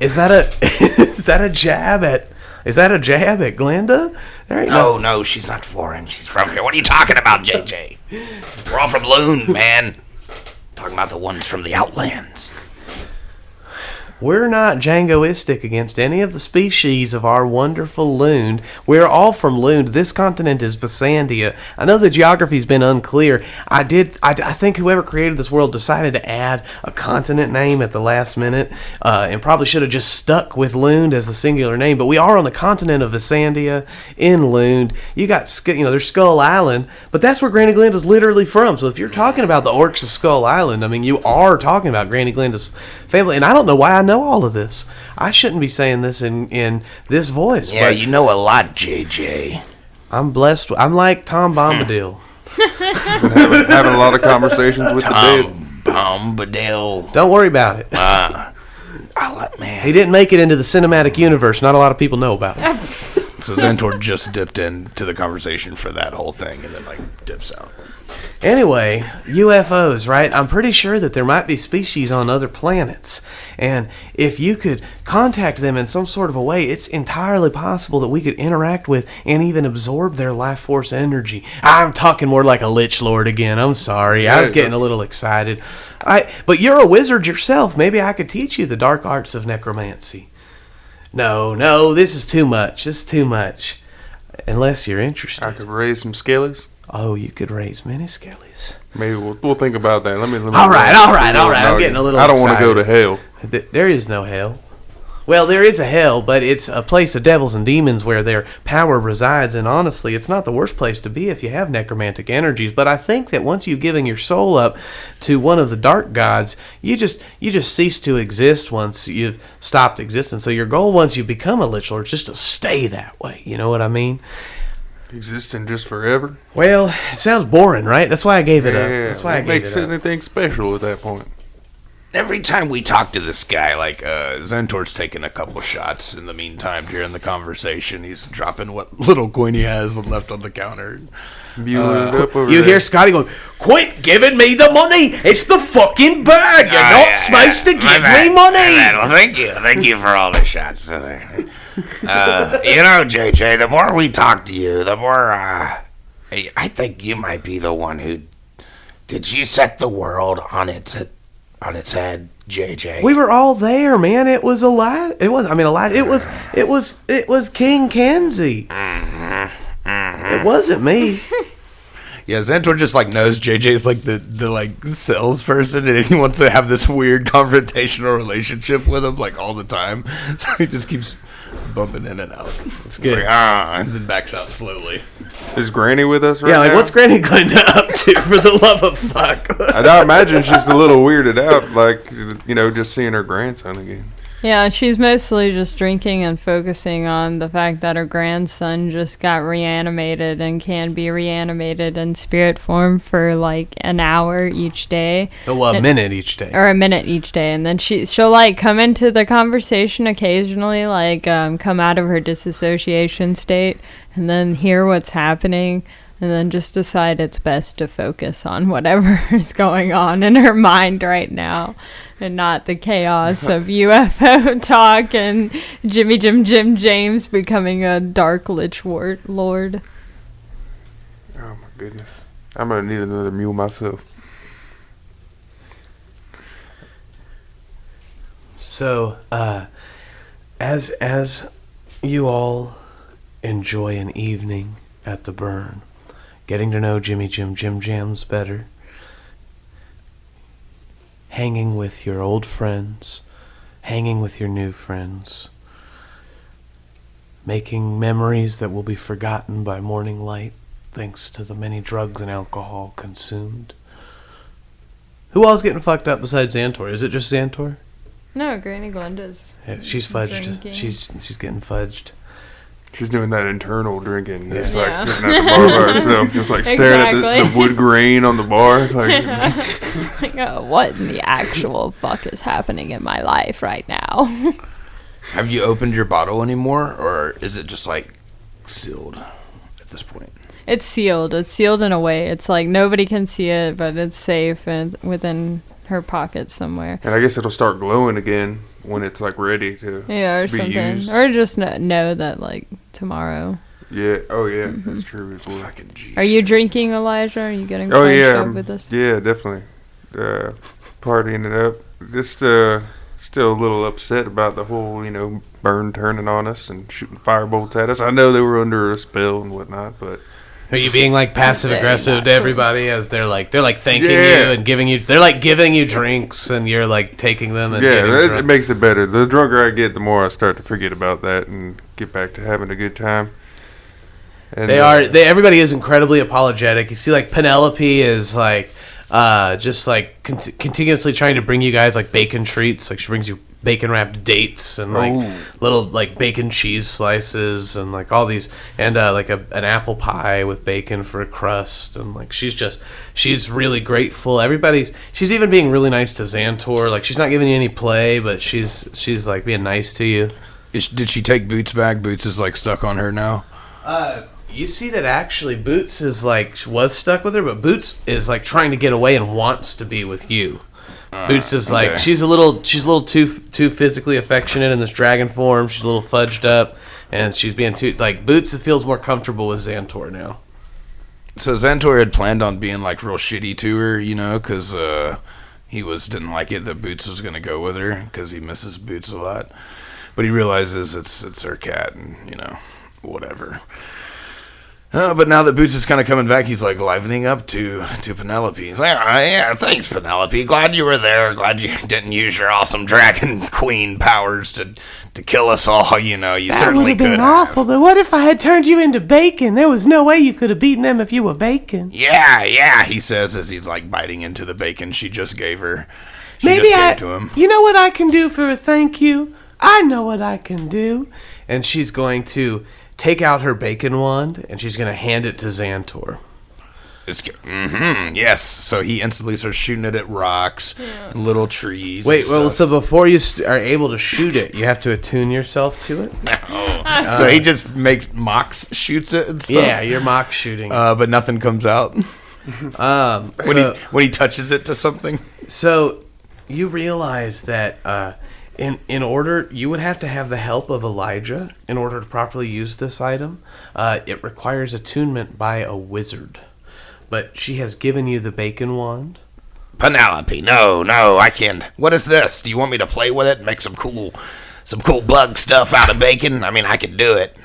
Is that a jab at Glenda? There ain't No, she's not foreign. She's from here. What are you talking about, JJ? We're all from Loon, man. Talking about the ones from the Outlands. We're not Jangoistic against any of the species of our wonderful Lund. We're all from Lund. This continent is Visandia. I know the geography's been unclear. I think whoever created this world decided to add a continent name at the last minute, and probably should have just stuck with Lund as the singular name. But we are on the continent of Visandia in Lund. You got, there's Skull Island, but that's where Granny Glenda's literally from. So if you're talking about the orcs of Skull Island, I mean, you are talking about Granny Glenda's family. And I don't know why I know all of this. I shouldn't be saying this in this voice. Yeah, but you know a lot, JJ. I'm blessed. I'm like Tom Bombadil. having a lot of conversations with the dead. Bombadil. Don't worry about it. Man. He didn't make it into the cinematic universe. Not a lot of people know about it. So Xantor just dipped into the conversation for that whole thing and then, dips out. Anyway, UFOs, right? I'm pretty sure that there might be species on other planets. And if you could contact them in some sort of a way, it's entirely possible that we could interact with and even absorb their life force energy. I'm talking more like a Lich Lord again. I'm sorry. I was getting a little excited. But you're a wizard yourself. Maybe I could teach you the dark arts of necromancy. No, this is too much. This is too much. Unless you're interested. I could raise some skellies. Oh, you could raise many skellies. Maybe we'll think about that. Let me all right. I'm getting a little I don't excited. want to go to hell. There is no hell. Well, there is a hell, but it's a place of devils and demons where their power resides, and honestly, it's not the worst place to be if you have necromantic energies. But I think that once you've given your soul up to one of the dark gods, you just cease to exist once you've stopped existing. So your goal once you become a Lich Lord is just to stay that way. You know what I mean? Existing just forever? Well, it sounds boring, right? That's why I gave it up. That's why I gave it up. What makes anything special at that point? Every time we talk to this guy, Xantor's taking a couple shots in the meantime during the conversation. He's dropping what little coin he has left on the counter. You hear Scotty going, "Quit giving me the money! It's the fucking bag! You're not supposed to give me money!" Well, thank you for all the shots. JJ, the more we talk to you, the more I think you might be the one who did you set the world on its head, JJ. We were all there, man. It was a lie. It was King Kenzie. It wasn't me. Yeah, Xantor just knows JJ's the salesperson, and he wants to have this weird confrontational relationship with him all the time. So he just keeps bumping in and out. It's good. And then backs out slowly. Is Granny with us right now? Yeah, what's Granny Glenda up to, for the love of fuck? I imagine she's a little weirded out, just seeing her grandson again. Yeah, she's mostly just drinking and focusing on the fact that her grandson just got reanimated and can be reanimated in spirit form for an hour each day. Well, a minute each day. Or a minute each day. And then she'll come into the conversation occasionally, come out of her disassociation state and then hear what's happening. and then just decide it's best to focus on whatever is going on in her mind right now and not the chaos of UFO talk and Jim James becoming a dark lich lord. Oh my goodness. I'm gonna need another mule myself. So, as you all enjoy an evening at the burn, getting to know Jim Jams better, hanging with your old friends, hanging with your new friends, making memories that will be forgotten by morning light thanks to the many drugs and alcohol consumed. Who all's getting fucked up besides Xantor? Is it just Xantor? No, Granny Glenda's. Yeah, she's fudged. drinking. She's getting fudged. She's doing that internal drinking. Yeah. Just like sitting at the bar by herself, just like staring at the wood grain on the bar. Like, Like, what in the actual fuck is happening in my life right now? Have you opened your bottle anymore, or is it just like sealed at this point? It's sealed. It's sealed in a way. It's like nobody can see it, but it's safe and within her pocket somewhere. and I guess it'll start glowing again when it's like ready to Yeah, or be something. used. Or just know that like tomorrow. Yeah. Oh yeah. That's true as well. Fucking jeez. Are you drinking, Elijah? Are you getting Oh fudged yeah. up with us? Yeah, definitely. Partying it up. Just still a little upset about the whole burn turning on us and shooting firebolts at us. I know they were under a spell and whatnot, but. Are you being like passive aggressive not to everybody as they're like thanking Yeah. you and giving you drinks and you're like taking them and getting Yeah, it drunk? makes it better. The drunker I get, the more I start to forget about that and get back to having a good time. And, Everybody is incredibly apologetic. You see, like Penelope is like just like continuously trying to bring you guys like bacon treats. Like she brings you bacon wrapped dates and like little like bacon cheese slices and like all these and like an apple pie with bacon for a crust, and like she's really grateful. She's even being really nice to Xantor. Like she's not giving you any play, but she's like being nice to you. Did she take Boots back? Boots is like stuck on her now. You see that actually Boots is like was stuck with her, but Boots is like trying to get away and wants to be with you. Boots is like okay. she's a little too physically affectionate in this dragon form. She's a little fudged up, and she's being too like Boots feels more comfortable with Xantor now. So Xantor had planned on being like real shitty to her, because he didn't like it that Boots was gonna go with her because he misses Boots a lot, but he realizes it's her cat and whatever. But now that Boots is kind of coming back, he's like livening up to Penelope. He's like, oh, yeah, thanks, Penelope. Glad you were there. Glad you didn't use your awesome dragon queen powers to kill us all. You That certainly would have could been have. awful. But what if I had turned you into bacon? There was no way you could have beaten them if you were bacon. Yeah, he says as he's like biting into the bacon she just gave her. Maybe just gave to him. You know what I can do for a thank you? I know what I can do. And she's going to take out her bacon wand, and she's going to hand it to Xantor. Yes. So he instantly starts shooting it at rocks, and little trees. Wait, and well, stuff. so before you are able to shoot it, you have to attune yourself to it? So he just shoots it and stuff. Yeah, you're mock shooting. But nothing comes out So when he touches it to something. So you realize that in order, you would have to have the help of Elijah in order to properly use this item. It requires attunement by a wizard. But she has given you the bacon wand. Penelope, no, I can't. What is this? Do you want me to play with it and make some cool bug stuff out of bacon? I mean, I can do it.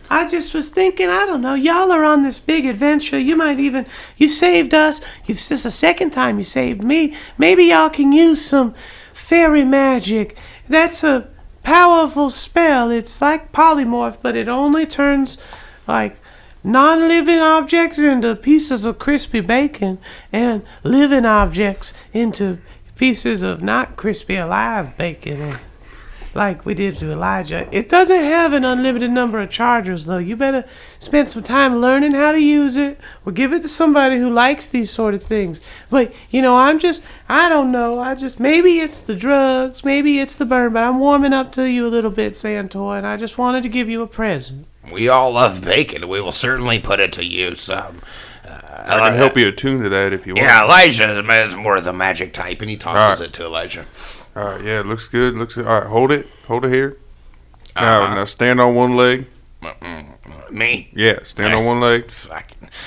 I just was thinking, I don't know, y'all are on this big adventure. You saved us. This is the second time you saved me. Maybe y'all can use some fairy magic. That's a powerful spell. It's like polymorph, but it only turns like non-living objects into pieces of crispy bacon and living objects into pieces of not crispy alive bacon, like we did to Elijah. It doesn't have an unlimited number of charges, though. You better spend some time learning how to use it or give it to somebody who likes these sort of things. But I don't know, maybe it's the drugs, maybe it's the burn, but I'm warming up to you a little bit, Xantor, and I just wanted to give you a present. We all love bacon. We will certainly put it to use. I can help you attune to that if you want. Yeah, Elijah is more of the magic type, and he tosses it to Elijah. All right, yeah, it looks good. Looks good. All right, hold it here. Now stand on one leg. Me? Yeah, stand on one leg.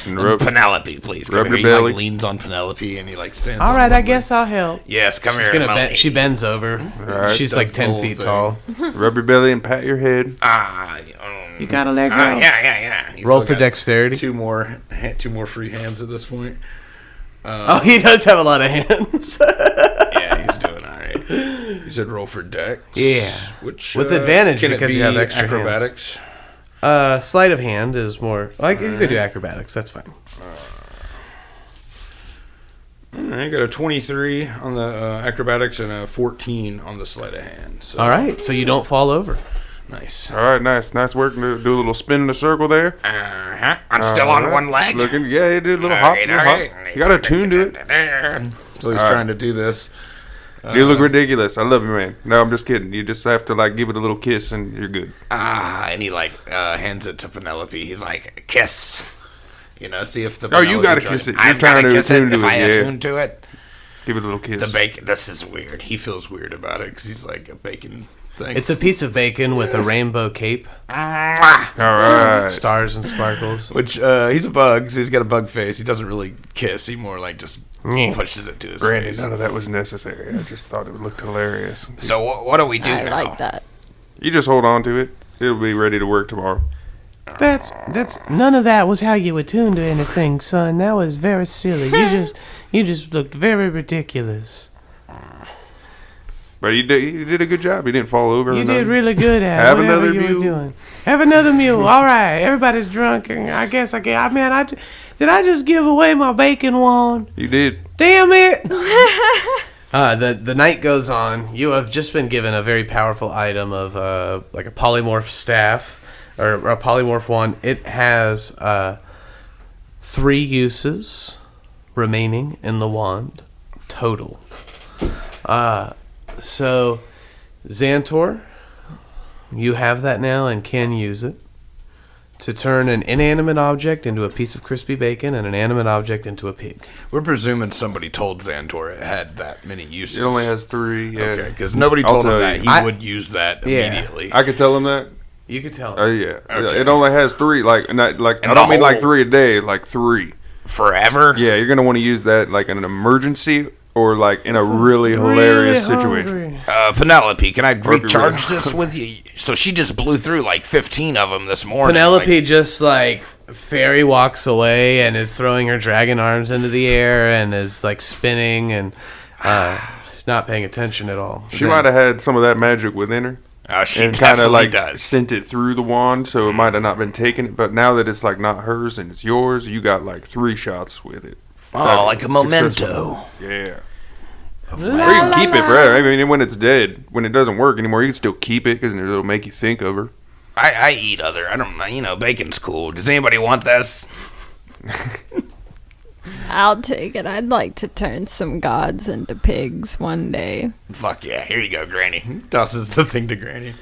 And Penelope, please. Rub Come your here. belly. He leans on Penelope, and he stands All on right, one I guess I'll help. Yes, come She's here. gonna Melanie. she bends over. right, She's like does 10 the feet whole tall. Rub your belly and pat your head. You gotta let go. Yeah. He's Roll still for got dexterity. Two more free hands at this point. Oh, he does have a lot of hands. Yeah, he's doing all right. You said roll for dex. Yeah. Which With advantage can it because be you have extra hands. acrobatics. Sleight of hand is more like you could do acrobatics. That's fine. I got a 23 on the acrobatics and a 14 on the sleight of hand. So. All right, so you don't fall over. Nice. All right, nice work. Do a little spin in a circle there. I'm still on one leg. You did a little hop. Hop. You got to tune to it. So he's trying to do this. You look ridiculous. I love you, man. No, I'm just kidding. You just have to give it a little kiss and you're good. And he hands it to Penelope. He's like, kiss. See if the. Oh, you gotta kiss it. You're trying to attune to it. If I attune to it. Give it a little kiss. The bacon. This is weird. He feels weird about it because he's like a bacon thing. It's a piece of bacon with a rainbow cape, All right. stars and sparkles. Which he's a bug, so he's got a bug face. He doesn't really kiss. He more just pushes it to his Granted, face. none of that was necessary. I just thought it looked hilarious. So what do we do I now? like that. You just hold on to it. It'll be ready to work tomorrow. That's none of that was how you attuned to anything, son. That was very silly. You just looked very ridiculous. But you did a good job. You didn't fall over. You or did nothing. really good at Have whatever another you mule. were doing. Have another mule. All right, everybody's drunk, and I guess I can. Did I just give away my bacon wand? You did. Damn it! The night goes on. You have just been given a very powerful item of like a polymorph staff or a polymorph wand. It has 3 uses remaining in the wand total. So Xantor, you have that now and can use it to turn an inanimate object into a piece of crispy bacon and an animate object into a pig. We're presuming somebody told Xantor it had that many uses. It only has 3. Yeah. Okay, because nobody I'll told him tell that. you. He would use that Yeah. immediately. I could tell him that. You could tell. Yeah. Okay. It only has 3. I And don't the mean whole- 3 a day. 3. Forever? Yeah, you're gonna want to use that in an emergency or in a really hilarious situation. Penelope, can I if you're recharge really- this with you? So she just blew through 15 of them this morning. Penelope just fairy walks away and is throwing her dragon arms into the air and is spinning and not paying attention at all. She might have had some of that magic within her. She And kind of definitely does. sent it through the wand, so it might have not been taken. But now that it's not hers and it's yours, you got 3 shots with it. Oh, like a Successful. memento. Yeah. Or you can keep it, bro. I mean, when it's dead, when it doesn't work anymore, you can still keep it because it'll make you think of her. I eat other. I don't. Bacon's cool. Does anybody want this? I'll take it. I'd like to turn some gods into pigs one day. Fuck yeah! Here you go, Granny. Tosses the thing to Granny.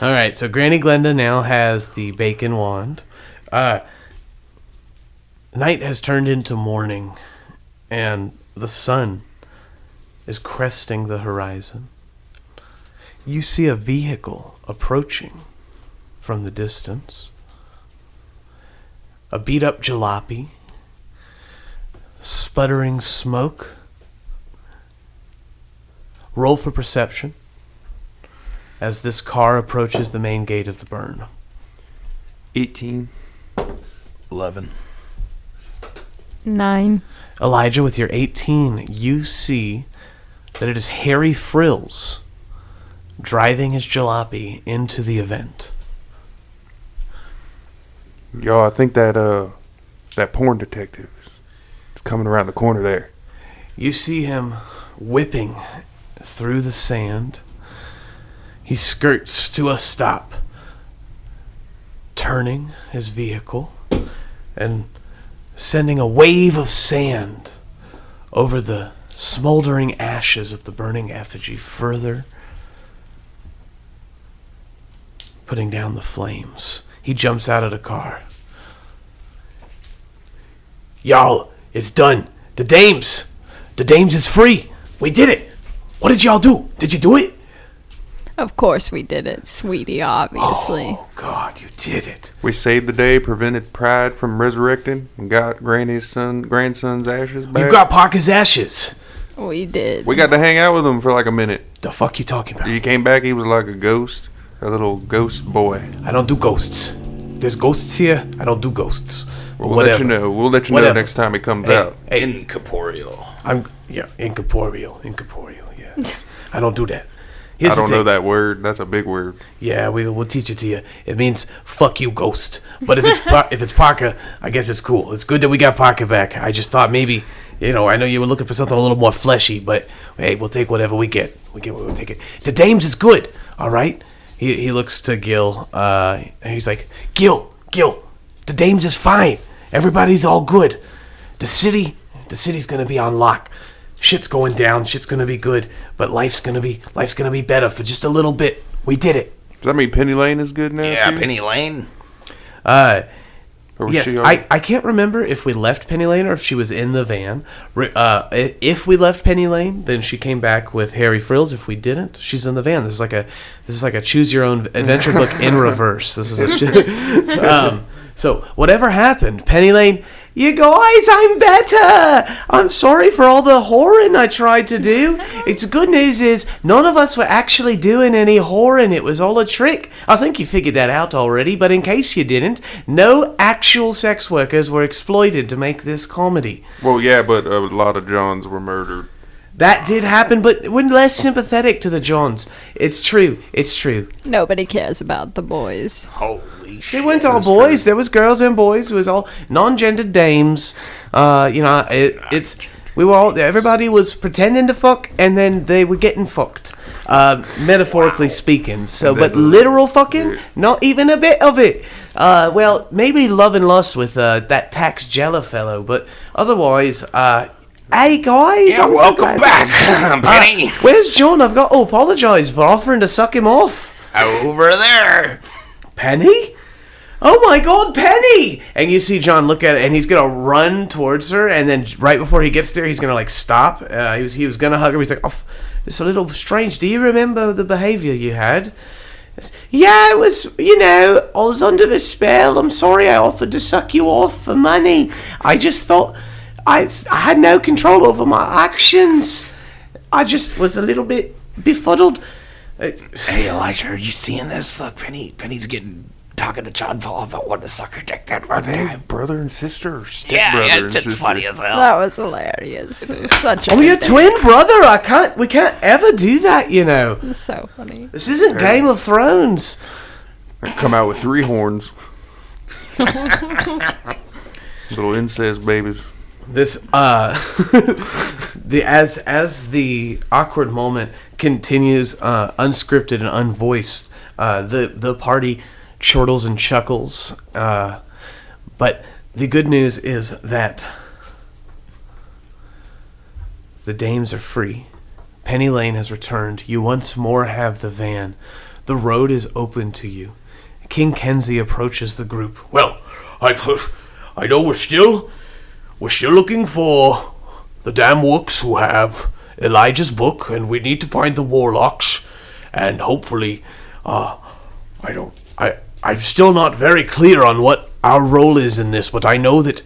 All right, so Granny Glenda now has the bacon wand. Night has turned into morning, and the sun is cresting the horizon. You see a vehicle approaching from the distance. A beat-up jalopy, sputtering smoke. Roll for perception as this car approaches the main gate of the burn. 18. 11. 9. Elijah, with your 18, you see that it is Harry Frills driving his jalopy into the event. Yo, I think that porn detective is coming around the corner there. You see him whipping through the sand. He skirts to a stop, turning his vehicle and sending a wave of sand over the smoldering ashes of the burning effigy, further putting down the flames. He jumps out of the car. Y'all, it's done. The dames is free. We did it. What did y'all do? Did you do it? Of course we did it, sweetie, obviously. Oh, God, you did it. We saved the day, prevented Pride from resurrecting, and got grandson's ashes back. You got Parker's ashes. We did. We got to hang out with him for like a minute. The fuck you talking about? He came back, he was like a ghost. A little ghost boy. I don't do ghosts. There's ghosts here. I don't do ghosts. We'll let you know. We'll let you know next time it comes out. Hey, Incorporeal. Incorporeal. Yeah, I don't do that. I don't know that word. That's a big word. Yeah, we'll teach it to you. It means fuck you, ghost. But if it's Parker, I guess it's cool. It's good that we got Parker back. I just thought maybe, I know you were looking for something a little more fleshy, but hey, we'll take whatever we get. We'll take it. The dames is good. All right. He looks to Gil. And he's like, Gil, the dames is fine. Everybody's all good. The city's gonna be on lock. Shit's going down. Shit's gonna be good. But life's gonna be better for just a little bit. We did it. Does that mean Penny Lane is good now? Yeah, too? Penny Lane. Yes, I can't remember if we left Penny Lane or if she was in the van. If we left Penny Lane, then she came back with Harry Frills. If we didn't, she's in the van. This is like a choose your own adventure book in reverse. This is so whatever happened, Penny Lane. You guys, I'm better. I'm sorry for all the whoring I tried to do. It's good news is none of us were actually doing any whoring. It was all a trick. I think you figured that out already, but in case you didn't, no actual sex workers were exploited to make this comedy. Well, yeah, but a lot of Johns were murdered. That did happen, but we're less sympathetic to the Johns. It's true. Nobody cares about the boys. Holy shit. They weren't all boys. There was girls and boys. It was all non-gendered dames. Everybody was pretending to fuck, and then they were getting fucked. Metaphorically speaking. So, but literal fucking, not even a bit of it. Well, maybe love and lust with that tax Jella fellow, but otherwise, hey guys, Yeah, welcome back, Penny. Where's John? I've got to apologise for offering to suck him off. Over there. Penny? Oh my God, Penny! And you see John look at it, and he's gonna run towards her, and then right before he gets there, he's gonna stop. He was gonna hug her. He's like, "Oh, it's a little strange. Do you remember the behaviour you had?" Yeah, it was, I was under a spell. I'm sorry I offered to suck you off for money. I just thought I had no control over my actions. I just was a little bit befuddled. Hey, Elijah, are you seeing this? Look, Penny's talking to John Paul about wanting to suck her dick that one time. Brother and sister or Yeah, it's just funny as hell. That was hilarious. It was such a Your twin brother. We can't ever do that, It's so funny. This isn't Game of Thrones. Come out with 3 horns. Little incest babies. This as the awkward moment continues, unscripted and unvoiced, the party chortles and chuckles, but the good news is that the dames are free. Penny Lane has returned. You once more have the van. The road is open to you. King Kenzie approaches the group. Well, I know we're still looking for the damn Wooks who have Elijah's book, and we need to find the Warlocks, and hopefully, I'm still not very clear on what our role is in this, but I know that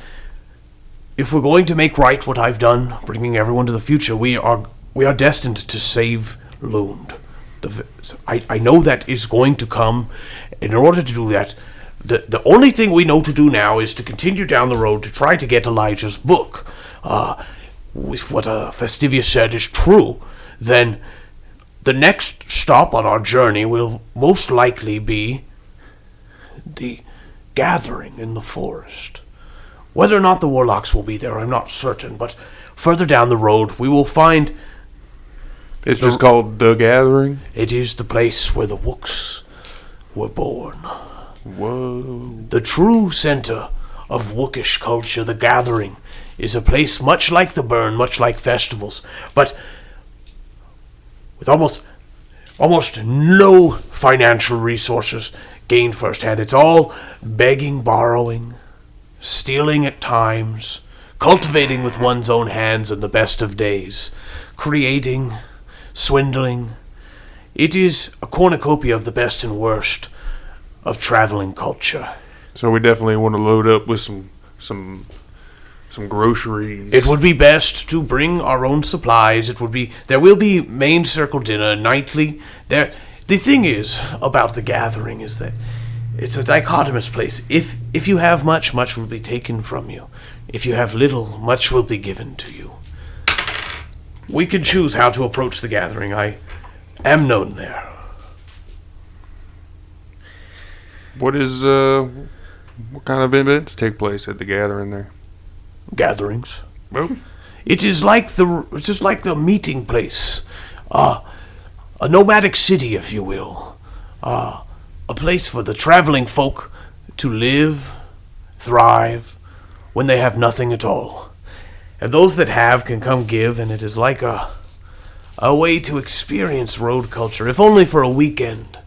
if we're going to make right what I've done, bringing everyone to the future, we are destined to save Lund. I know that is going to come. In order to do that, the only thing we know to do now is to continue down the road to try to get Elijah's book. If what Festivia said is true, then the next stop on our journey will most likely be the gathering in the forest. Whether or not the Warlocks will be there, I'm not certain, but further down the road we will find... It's just called The Gathering? It is the place where the Wooks were born. Whoa. The true center of Wookish culture, the Gathering, is a place much like the Burn, much like festivals, but with almost no financial resources. gained firsthand. It's all begging, borrowing, stealing at times, cultivating with one's own hands in the best of days, creating, swindling. It is a cornucopia of the best and worst of traveling culture. So we definitely want to load up with some groceries. It would be best to bring our own supplies. There will be main circle dinner nightly. The thing is about the gathering is that it's a dichotomous place. If you have much will be taken from you. If you have little, much will be given to you. We can choose how to approach the gathering. I am known there. What kind of events take place at the gathering there? Gatherings. Well, It's just like the meeting place, a nomadic city, if you will, a place for the traveling folk to live, thrive, when they have nothing at all, and those that have can come give, and it is like a way to experience road culture, if only for a weekend.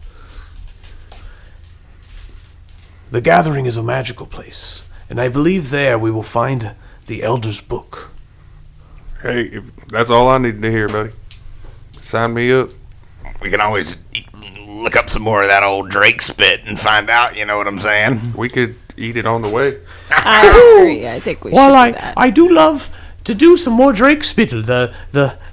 The gathering is a magical place, and I believe there we will find the Elder's Book. hey, if that's all I need to hear, buddy. Sign me up. We can always look up some more of that old Drake spit and find out, you know what I'm saying? We could eat it on the way. I agree. I think we should do that. I do love to do some more Drake spittle. The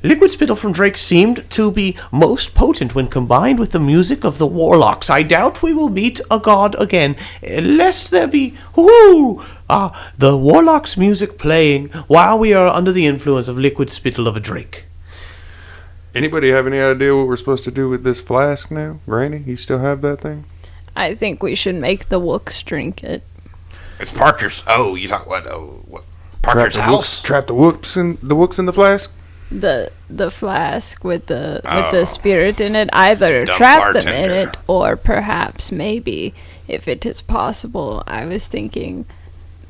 liquid spittle from Drake seemed to be most potent when combined with the music of the Warlocks. I doubt we will meet a god again, lest there be the Warlocks music playing while we are under the influence of liquid spittle of a Drake. Anybody have any idea what we're supposed to do with this flask now? Granny, you still have that thing? I think we should make the Wooks drink it. It's Parker's. Oh, you talk what? Oh, what? Parker's house? Trap the Wooks in the flask? The flask with the spirit in it. Either Dumb trap them in bartender. it, or perhaps maybe, if it is possible, I was thinking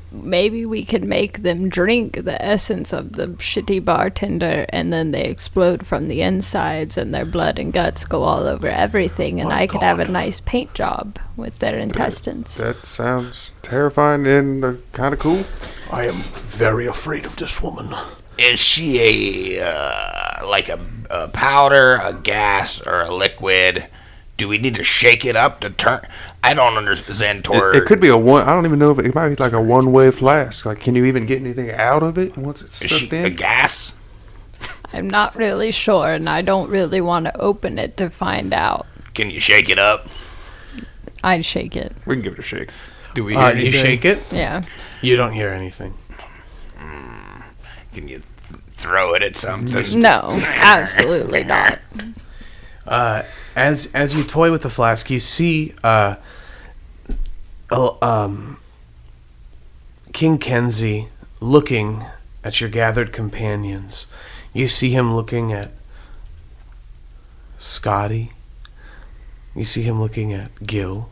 maybe we could make them drink the essence of the shitty bartender, and then they explode from the insides, and their blood and guts go all over everything, and My I could have a God. nice paint job with their intestines. That sounds terrifying and kind of cool. I am very afraid of this woman. Is she like a powder, a gas, or a liquid? Do we need to shake it up to turn? I don't understand. It could be a one. I don't even know if it might be like a one-way flask. Like, can you even get anything out of it once it's Is she sucked a in? gas? I'm not really sure, and I don't really want to open it to find out. Can you shake it up? I'd shake it. We can give it a shake. Do we? You shake it? Yeah. You don't hear anything. Can you throw it at something? No, absolutely not. As you toy with the flask, you see King Kenzie looking at your gathered companions. You see him looking at Scotty. You see him looking at Gil.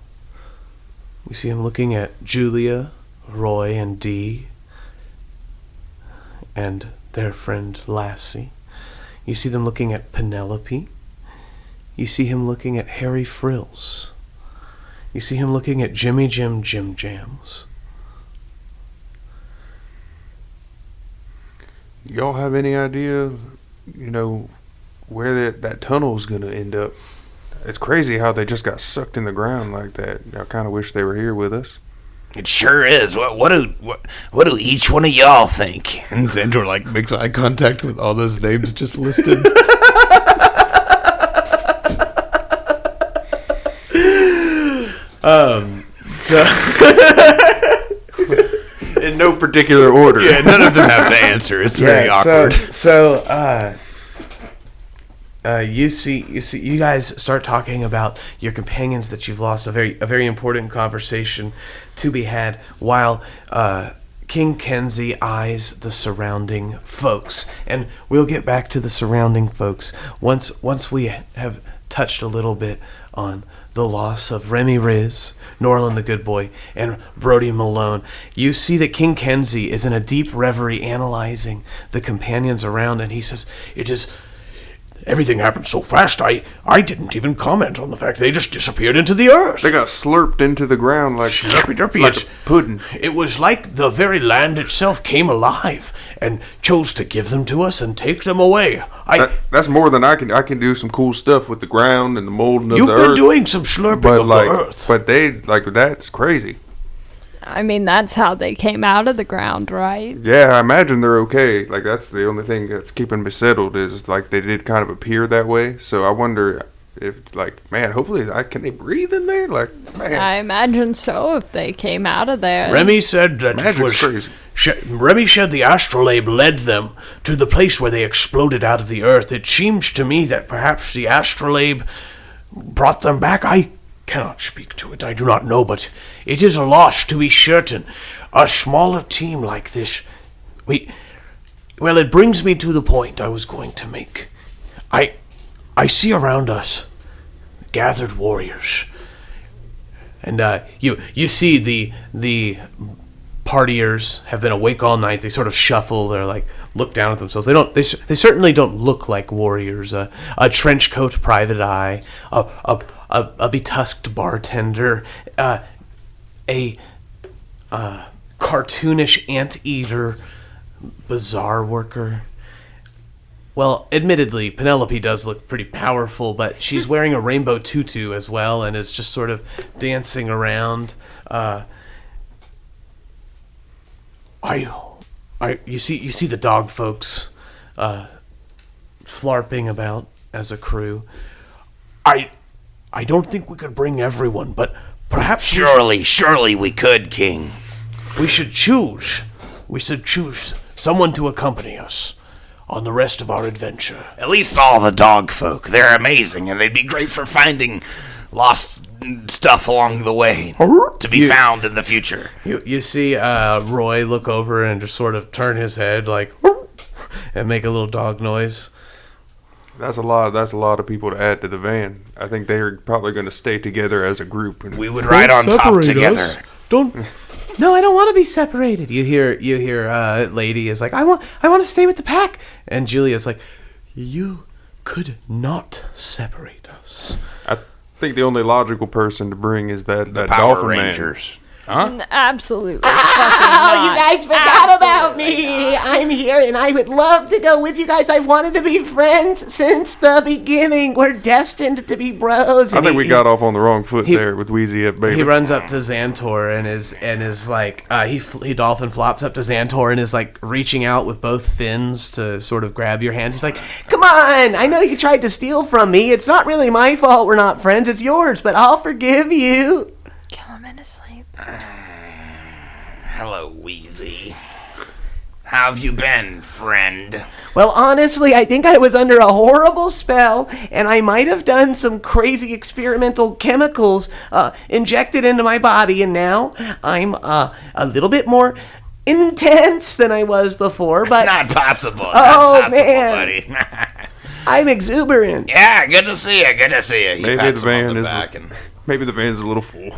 You see him looking at Julia, Roy, and Dee, and their friend Lassie. You see them looking at Penelope. You see him looking at Harry Frills. You see him looking at Jimmy Jim Jams. Y'all have any idea, where that tunnel is going to end up? It's crazy how they just got sucked in the ground like that. I kind of wish they were here with us. It sure is. What do each one of y'all think? And Xandor makes eye contact with all those names just listed. In no particular order. Yeah, none of them have to answer. It's very awkward. You guys start talking about your companions that you've lost. A very important conversation to be had while King Kenzie eyes the surrounding folks, and we'll get back to the surrounding folks once we have touched a little bit on the loss of Remy Riz, Norland the Good Boy, and Brody Malone. You see that King Kenzie is in a deep reverie analyzing the companions around, and he says, everything happened so fast, I didn't even comment on the fact they just disappeared into the earth. They got slurped into the ground like Slurpy-derpy. like a pudding. It was like the very land itself came alive and chose to give them to us and take them away. That's more than I can. I can do some cool stuff with the ground and the molding of You've the been earth. doing some slurping of the earth. But they that's crazy. I mean, that's how they came out of the ground, right? Yeah, I imagine they're okay. Like, that's the only thing that's keeping me settled is, like, they did kind of appear that way. So I wonder if, like, man, hopefully, can they breathe in there? Like, man. I imagine so if they came out of there. Remy said that it Magic's was... crazy. Remy said the astrolabe led them to the place where they exploded out of the earth. It seems to me that perhaps the astrolabe brought them back. I cannot speak to it. I do not know, but it is a loss to be certain. A smaller team like this, well, it brings me to the point I was going to make. I see around us gathered warriors, and you see the partiers have been awake all night. They sort of shuffle. They're like look down at themselves. They certainly don't look like warriors. A trench coat private eye, a betusked bartender, a cartoonish anteater, bazaar worker. Well, admittedly, Penelope does look pretty powerful, but she's wearing a rainbow tutu as well and is just sort of dancing around. You see the dog folks flarping about as a crew. I don't think we could bring everyone, but perhaps Surely we could, King. we should choose. We should choose someone to accompany us on the rest of our adventure. At least all the dog folk. They're amazing, and they'd be great for finding lost stuff along the way to be found in the future. You see Roy look over and just sort of turn his head like and make a little dog noise. That's a lot of people to add to the van. I think they're probably going to stay together as a group. And We would ride on top together. Don't. No, I don't want to be separated. You hear lady is like, I want to stay with the pack, and Julia's like, you could not separate us. I think the only logical person to bring is that Power dolphin Rangers. man. Absolutely. Oh, you guys forgot about me. I'm here, and I would love to go with you guys. I've wanted to be friends since the beginning. We're destined to be bros. I think we got off on the wrong foot there with Wheezy at Baby. He runs up to Xantor and is like he dolphin flops up to Xantor and is like reaching out with both fins to sort of grab your hands. He's like, Come on, I know you tried to steal from me. It's not really my fault we're not friends. It's yours, but I'll forgive you. Kill him in his sleep. Hello, Wheezy. How have you been, friend? Well, honestly, I think I was under a horrible spell, and I might have done some crazy experimental chemicals injected into my body, and now I'm a little bit more intense than I was before, but Not possible. Oh, Not possible, man. buddy. I'm exuberant. Yeah, good to see you. Good to see you. He Maybe pats the him on van the is back and maybe the van's a little full.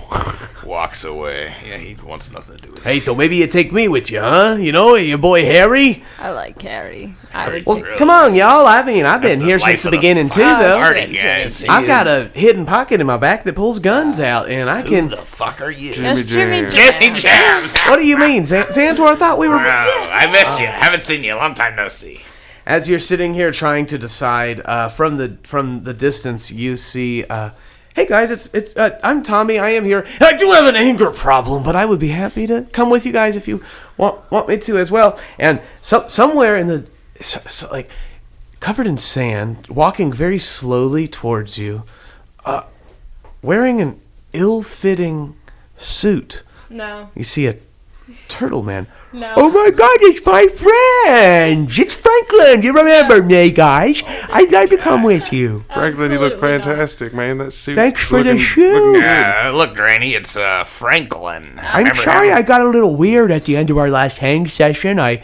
walks away. Yeah, he wants nothing to do with it. hey, so maybe you take me with you, huh? You know, your boy Harry. I like Harry. I would Well, Really come on, y'all. I mean, I've That's been the here life since the of the beginning too, Wow. though. Party, guys. I've got a hidden pocket in my back that pulls guns out, and I Who can. the fuck are you? That's Jimmy Jimmy Jams. What do you mean, Xantor? I thought we were. I miss you. Haven't seen you. Long time no see. As you're sitting here trying to decide from the distance, you see, hey guys, it's I'm Tommy. I am here. I do have an anger problem, but I would be happy to come with you guys if you want me to as well. And somewhere in the like covered in sand, walking very slowly towards you, wearing an ill-fitting suit. No. You see a turtle man. No. Oh my God, it's my friends! It's Franklin! You remember me, guys? I'd like to come with you. Franklin, you look Absolutely not. fantastic, man. That suit. Thanks for the looking shoe. good. Look, Granny, it's Franklin. I'm Remember sorry him? I got a little weird at the end of our last hang session. I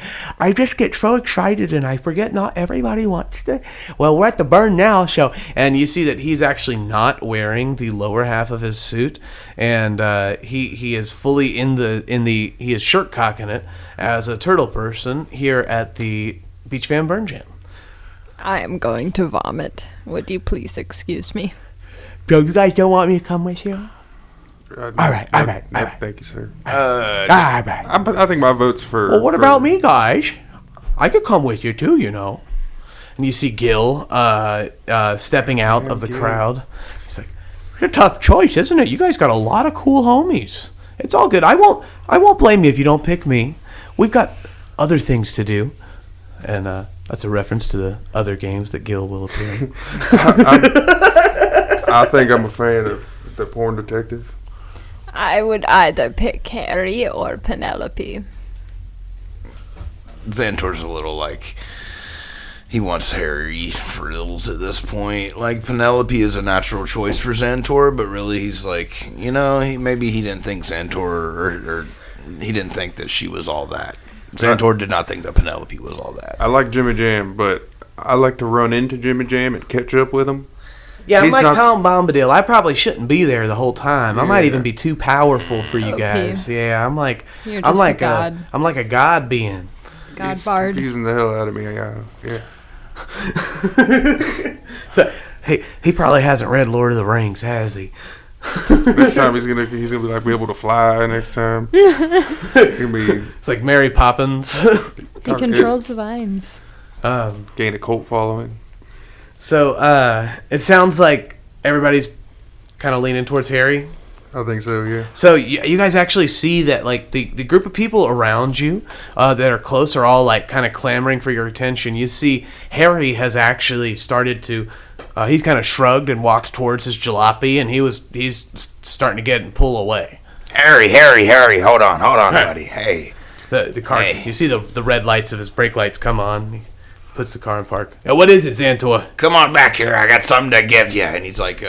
just get so excited and I forget not everybody wants to. Well, we're at the burn now, so. And you see that he's actually not wearing the lower half of his suit, and he is fully he is shirt cocking it as a turtle person here at the Beach Van Burn Jam. I am going to vomit. Would you please excuse me? So you guys don't want me to come with you? All right. Thank you, sir. All right. I think my vote's for. Well, what about me, guys? I could come with you too, you know. And you see Gil stepping out of the crowd. He's like, "It's a tough choice, isn't it? You guys got a lot of cool homies. It's all good. I won't blame you if you don't pick me. We've got other things to do." And that's a reference to the other games that Gil will appear in. I think I'm a fan of the porn detective. I would either pick Harry or Penelope. Xantor's a little like he wants Harry frills at this point. Like Penelope is a natural choice for Xantor, but really he's like, maybe he didn't think Xantor or he didn't think that she was all that. Xantor did not think that Penelope was all that. I like Jimmy Jam, but I like to run into Jimmy Jam and catch up with him. Yeah, I'm like Tom Bombadil. I probably shouldn't be there the whole time. I might even be too powerful for you guys. Yeah, I'm like You're just a god. I'm like a god being. God He's bard. confusing the hell out of me. Yeah. He probably hasn't read Lord of the Rings, has he? Next time he's gonna be like be able to fly. Next time, it's like Mary Poppins. He controls the vines. Gain a cult following. So it sounds like everybody's kind of leaning towards Harry. I think so, yeah. So you guys actually see that like the group of people around you that are close are all like kind of clamoring for your attention. You see Harry has actually started to he's kind of shrugged and walked towards his jalopy, and he's starting to get and pull away. Harry, hold on, buddy. Hey. The car. Hey. You see the red lights of his brake lights come on. He puts the car in park. Now, what is it, Xantor? Come on back here. I got something to give you. And he's like,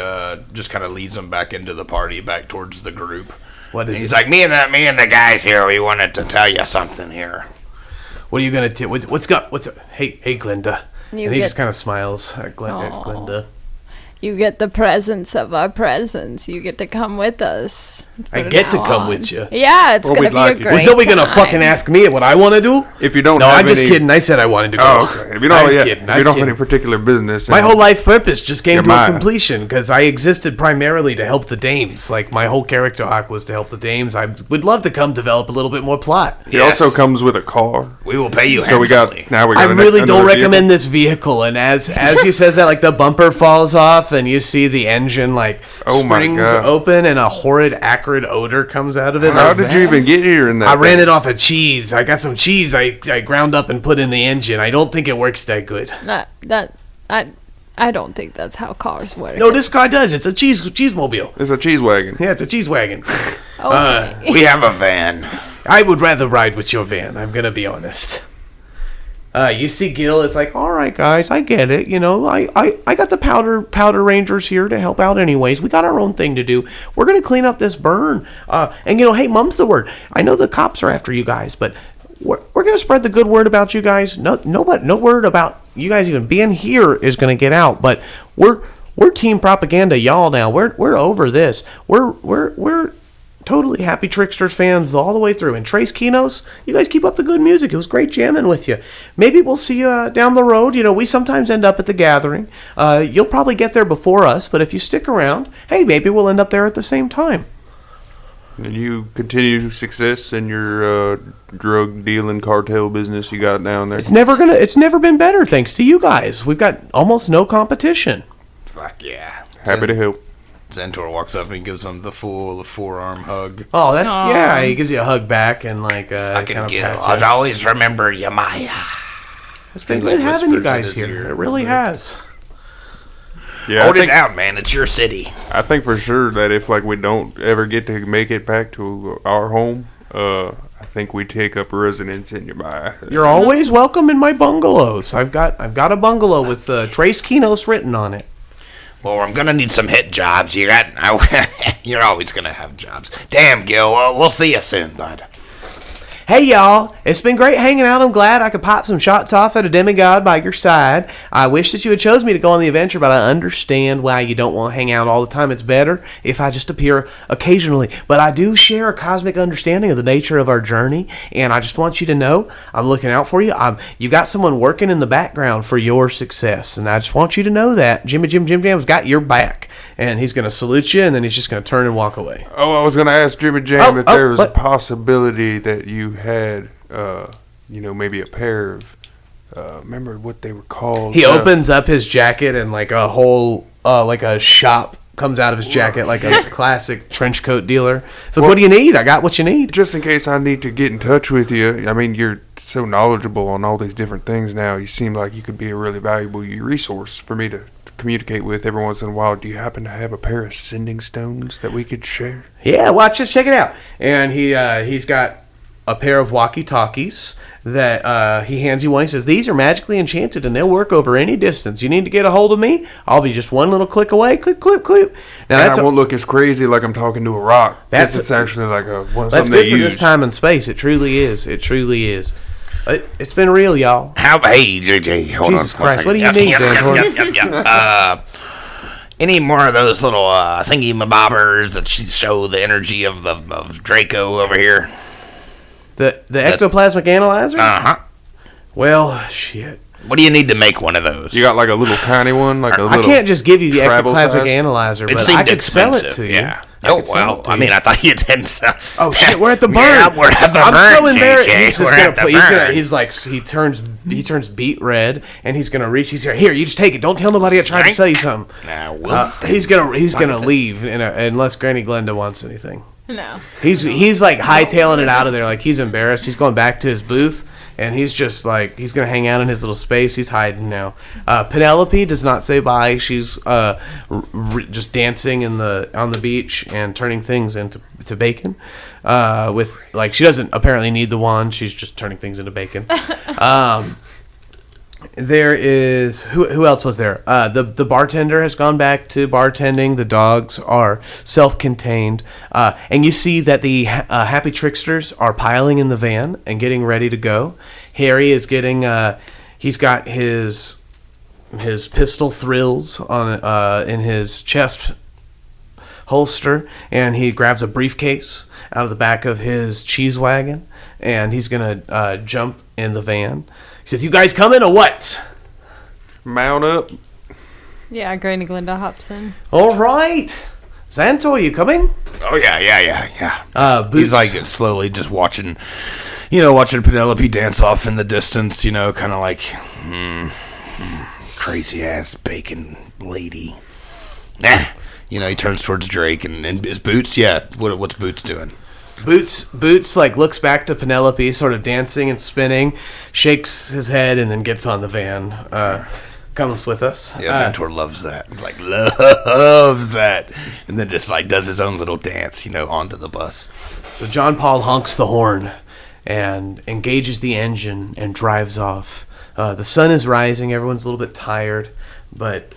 just kind of leads them back into the party, back towards the group. What is He's it? like, me and the guys here, we wanted to tell you something here. What are you gonna do? What's up? Hey, Glinda. And he just kind of smiles at Glinda. You get the presence of our presence. You get to come with us. I get to come with you. Yeah, it's gonna be a great Was nobody gonna time. fucking ask me what I want to do? If you don't, No, have I'm just any- kidding. I said I wanted to go. Oh, okay. If you don't, have any particular business, My whole life purpose just came to a mine. completion because I existed primarily to help the dames. Like my whole character arc was to help the dames. I would love to come develop a little bit more plot. He also comes with a car. We will pay you So we handsomely. got I really don't another recommend this vehicle. And as he says that, like the bumper falls off, and you see the engine like Oh my springs God. open, and a horrid, acrid odor comes out of it. How did you even get here in that? I ran thing? it off of cheese. I got some cheese I ground up and put in the engine. I don't think it works that good. I don't think that's how cars work. No, this car does. It's a cheese mobile. It's a cheese wagon. Yeah, it's a cheese wagon. Okay. We have a van. I would rather ride with your van. I'm gonna be honest. You see Gil is like, all right, guys, I get it. You know, I got the powder rangers here to help out anyways. We got our own thing to do. We're going to clean up this burn. And, you know, hey, mum's the word. I know the cops are after you guys, but we're going to spread the good word about you guys. No word about you guys even being here is going to get out. But we're team propaganda, y'all now. We're over this. We're totally Happy Tricksters fans all the way through. And Tres Keenos, you guys keep up the good music. It was great jamming with you. Maybe we'll see you down the road. You know, we sometimes end up at the gathering. You'll probably get there before us, but if you stick around, hey, maybe we'll end up there at the same time. And you continue success in your drug dealing cartel business you got down there. It's never been better thanks to you guys. We've got almost no competition. Fuck yeah. Happy to help. Xantor walks up and gives him the forearm hug. Oh, yeah. He gives you a hug back and like I can kind of get. pats I'll you. always remember you, Maya. It's been He, good like, having you whispers in guys his here. ear. It really has. Yeah, Hold it down, man. It's your city. I think for sure that if like we don't ever get to make it back to our home, I think we take up residence in your Maya. You're always welcome in my bungalows. I've got a bungalow with Tres Keenos written on it. Well, I'm gonna need some hit jobs. You're always gonna have jobs. Damn, Gil. We'll see you soon, bud. Hey, y'all. It's been great hanging out. I'm glad I could pop some shots off at a demigod by your side. I wish that you had chose me to go on the adventure, but I understand why you don't want to hang out all the time. It's better if I just appear occasionally. But I do share a cosmic understanding of the nature of our journey, and I just want you to know I'm looking out for you. You've got someone working in the background for your success, and I just want you to know that Jim Jam's got your back. And he's going to salute you, and then he's just going to turn and walk away. Oh, I was going to ask Jimmy Jam if there was a possibility that you had, maybe a pair of, remember what they were called? He opens up his jacket, and like a whole, like a shop comes out of his jacket, like a classic trench coat dealer. It's like, what do you need? I got what you need. Just in case I need to get in touch with you. I mean, you're so knowledgeable on all these different things now. You seem like you could be a really valuable resource for me to communicate with every once in a while. Do you happen to have a pair of sending stones that we could share? Yeah, watch this. Check it out. And he's got a pair of walkie-talkies that he hands you one. He says, these are magically enchanted, and they'll work over any distance. You need to get a hold of me? I'll be just one little click away. Click, click, click. Now, and I won't look as crazy like I'm talking to a rock. It's actually like that's good for this time and space. It truly is. It truly is. It's been real, y'all. Hey, JJ, hold Jesus on. Christ, what do you need, Xantor? Any more of those little thingy-mabobbers that show the energy of Draco over here? The ectoplasmic analyzer? Uh-huh. Well, shit. What do you need to make one of those? You got like a little tiny one? I can't just give you the ectoplasmic analyzer, but I could sell it to you. Yeah. Oh, well, I mean, I thought you didn't sell. Oh, shit, we're at the burn. Yeah, we're at the burn, I'm so embarrassed. JJ. He's like, he turns beet red, and he's going to reach. He's here, you just take it. Don't tell nobody I tried to sell you something. Nah, he's gonna leave unless Granny Glenda wants anything. No. He's like hightailing it out of there. Like, he's embarrassed. He's going back to his booth. And he's just like, he's going to hang out in his little space. He's hiding now. Penelope does not say bye. She's just dancing on the beach and turning things into bacon. With like, she doesn't apparently need the wand. She's just turning things into bacon. There is who else was there? The bartender has gone back to bartending. The dogs are self-contained, and you see that the happy tricksters are piling in the van and getting ready to go. Harry is getting he's got his pistol thrills on in his chest holster, and he grabs a briefcase out of the back of his cheese wagon, and he's gonna jump in the van. He says, you guys coming or what? Mount up. Yeah, Granny Glinda hops in. All right. Xantor, you coming? Oh, yeah. Boots. He's like slowly just watching Penelope dance off in the distance, kind of like, crazy-ass bacon lady. He turns towards Drake, and his Boots, what's Boots doing? Boots like looks back to Penelope, sort of dancing and spinning, shakes his head, and then gets on the van. Comes with us. Yeah, Xantor loves that. Like, loves that. And then just like does his own little dance, onto the bus. So John Paul honks the horn and engages the engine and drives off. The sun is rising. Everyone's a little bit tired, but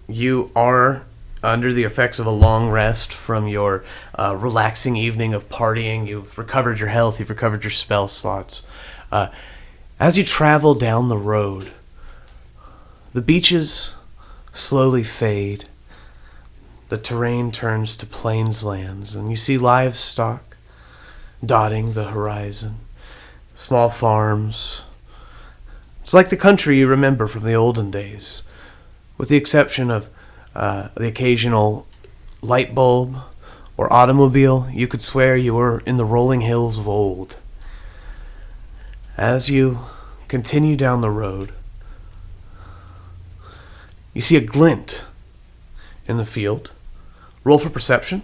you are under the effects of a long rest from your relaxing evening of partying. You've recovered your health. You've recovered your spell slots. As you travel down the road, the beaches slowly fade. The terrain turns to plains lands, and you see livestock dotting the horizon. Small farms. It's like the country you remember from the olden days, with the exception of the occasional light bulb or automobile. You could swear you were in the rolling hills of old. As you continue down the road, you see a glint in the field. Roll for perception.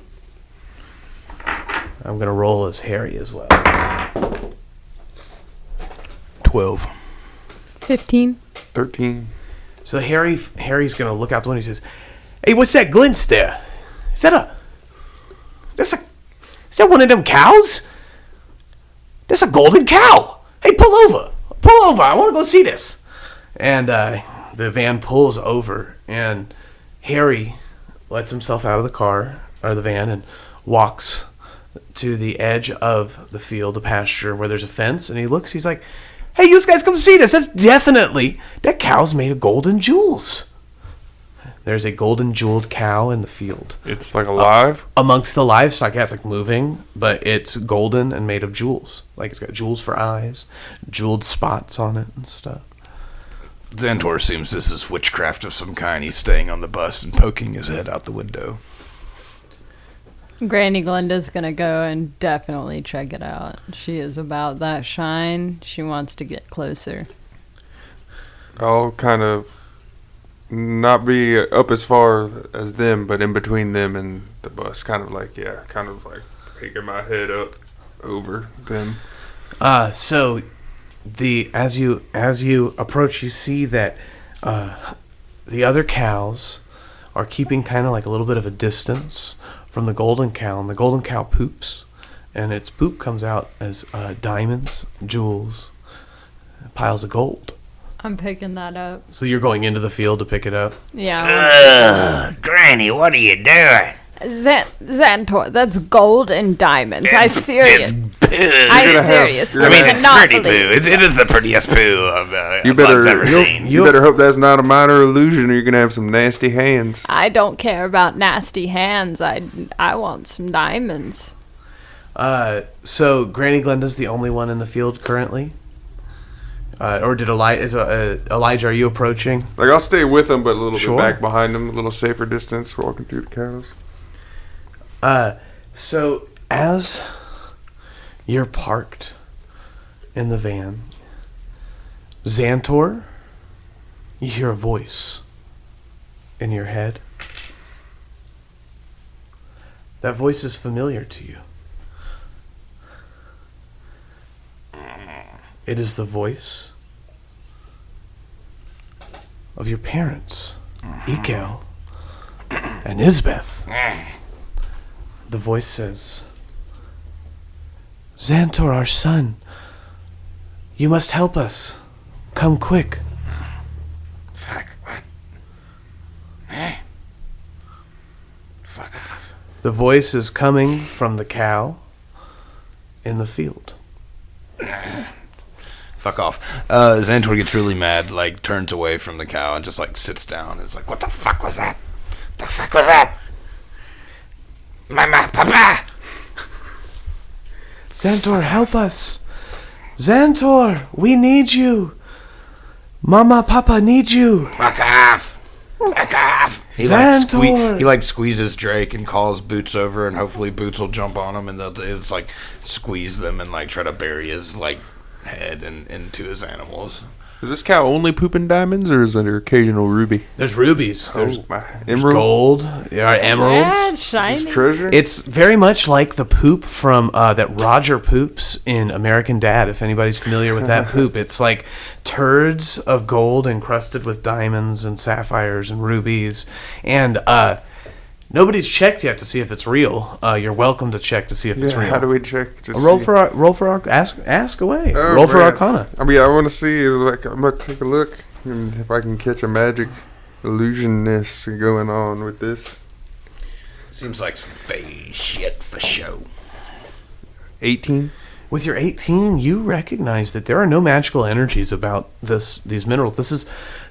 I'm going to roll as Harry as well. 12. 15. 13. So Harry's going to look out the window. He says, hey, what's that glint there? Is that one of them cows? That's a golden cow. Hey, pull over. I want to go see this. And the van pulls over, and Harry lets himself out of the car, or the van, and walks to the edge of the field, the pasture, where there's a fence, and he looks. He's like, "Hey, you guys, come see this. That cow's made of gold and jewels." There's a golden jeweled cow in the field. It's like alive? Amongst the livestock, yeah, it's like moving, but it's golden and made of jewels. Like, it's got jewels for eyes, jeweled spots on it and stuff. Xantor assumes this is witchcraft of some kind. He's staying on the bus and poking his head out the window. Granny Glinda's gonna go and definitely check it out. She is about that shine. She wants to get closer. I'll kind of not be up as far as them, but in between them and the bus. Kind of like picking my head up over them. So as you approach, you see that the other cows are keeping kind of like a little bit of a distance from the golden cow, and the golden cow poops, and its poop comes out as diamonds, jewels, piles of gold. I'm picking that up. So you're going into the field to pick it up? Yeah. Granny, what are you doing? Xantor, that's gold and diamonds. I serious. I seriously I mean, it's cannot pretty believe poo. It is the prettiest poo I've ever seen. You better hope that's not a minor illusion, or you're gonna have some nasty hands. I don't care about nasty hands. I want some diamonds. So Granny Glinda's the only one in the field currently? Or did Elijah, are you approaching? Like, I'll stay with them, but a little Sure. bit back behind them, a little safer distance, walking through the cows. So as you're parked in the van, Xantor, you hear a voice in your head. That voice is familiar to you. It is the voice of your parents, Ekel and Isbeth. The voice says, "Xantor, our son, you must help us. Come quick." Fuck, what? Fuck off. The voice is coming from the cow in the field. Fuck off. Xantor gets really mad, like, turns away from the cow and just, like, sits down. It's like, what the fuck was that? What the fuck was that? Mama, Papa! Xantor, help us. Xantor, we need you. Mama, Papa need you. Fuck off! Fuck off! Xantor! He like squeezes Drake and calls Boots over, and hopefully Boots will jump on him, and it's like squeeze them and like try to bury his like head into his animals. Is this cow only pooping diamonds, or is there occasional ruby? There's rubies. There's Emerald? gold. There are emeralds. Yeah, shiny. Treasure? It's very much like the poop from that Roger poops in American Dad, if anybody's familiar with that poop. It's like turds of gold encrusted with diamonds and sapphires and rubies. And nobody's checked yet to see if it's real. You're welcome to check to see if it's real. How do we check to roll see? ask away. Oh, Roll for man. Arcana. I mean, I want to see, like, I'm going to take a look, and if I can catch a magic illusionness going on with this. Seems like some phase shit for show. 18? With your 18, you recognize that there are no magical energies about these minerals. This is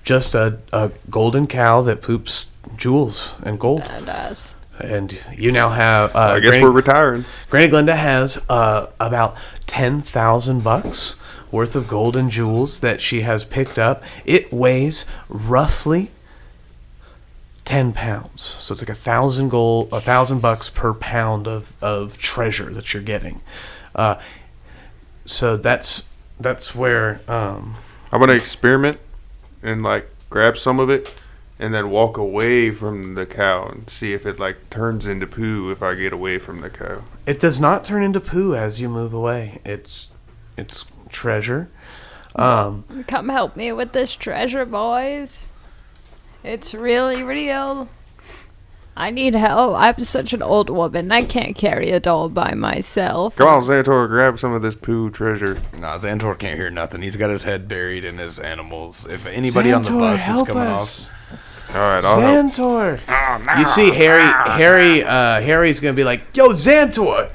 just a golden cow that poops jewels and gold. Badass. And you now have... I guess we're retiring. Granny Glinda has about $10,000 worth of gold and jewels that she has picked up. It weighs roughly 10 pounds. So it's like $1,000 per pound of treasure that you're getting. So that's where I'm going to experiment and, like, grab some of it and then walk away from the cow and see if it, like, turns into poo if I get away from the cow. it does not turn into poo as you move away. It's treasure. Come help me with this treasure, boys. It's really real. I need help. I'm such an old woman. I can't carry a doll by myself. Come on, Xantor, grab some of this poo treasure. Nah, Xantor can't hear nothing. He's got his head buried in his animals. If anybody on the bus is coming off... All right, I'll help. Xantor! You see Harry's gonna be like, "Yo, Xantor,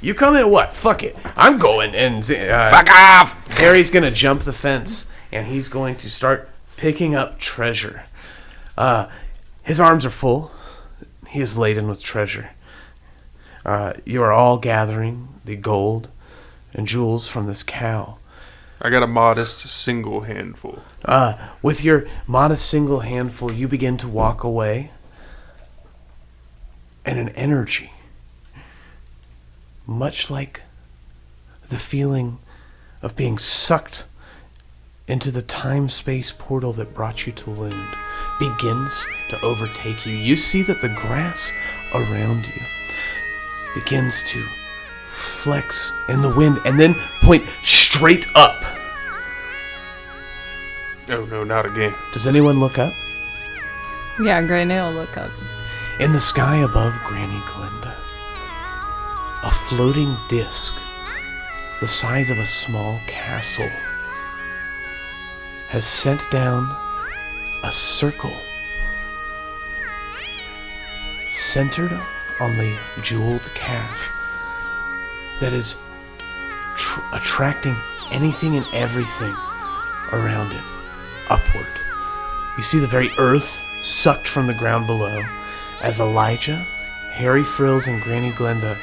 You come in what? Fuck it. I'm going. And Fuck off! Harry's going to jump the fence, and he's going to start picking up treasure. His arms are full. He is laden with treasure. You are all gathering the gold and jewels from this cow. I got a modest single handful. With your modest single handful, you begin to walk away, and an energy, much like the feeling of being sucked into the time-space portal that brought you to Lund, begins to overtake you. You see that the grass around you begins to flex in the wind and then point straight up. Oh no, not again. Does anyone look up? Yeah, Granny will look up. In the sky above Granny Glinda, a floating disc the size of a small castle has sent down a circle centered on the jeweled calf that is attracting anything and everything around it upward. You see the very earth sucked from the ground below as Elijah, Harry Frills, and Granny Glinda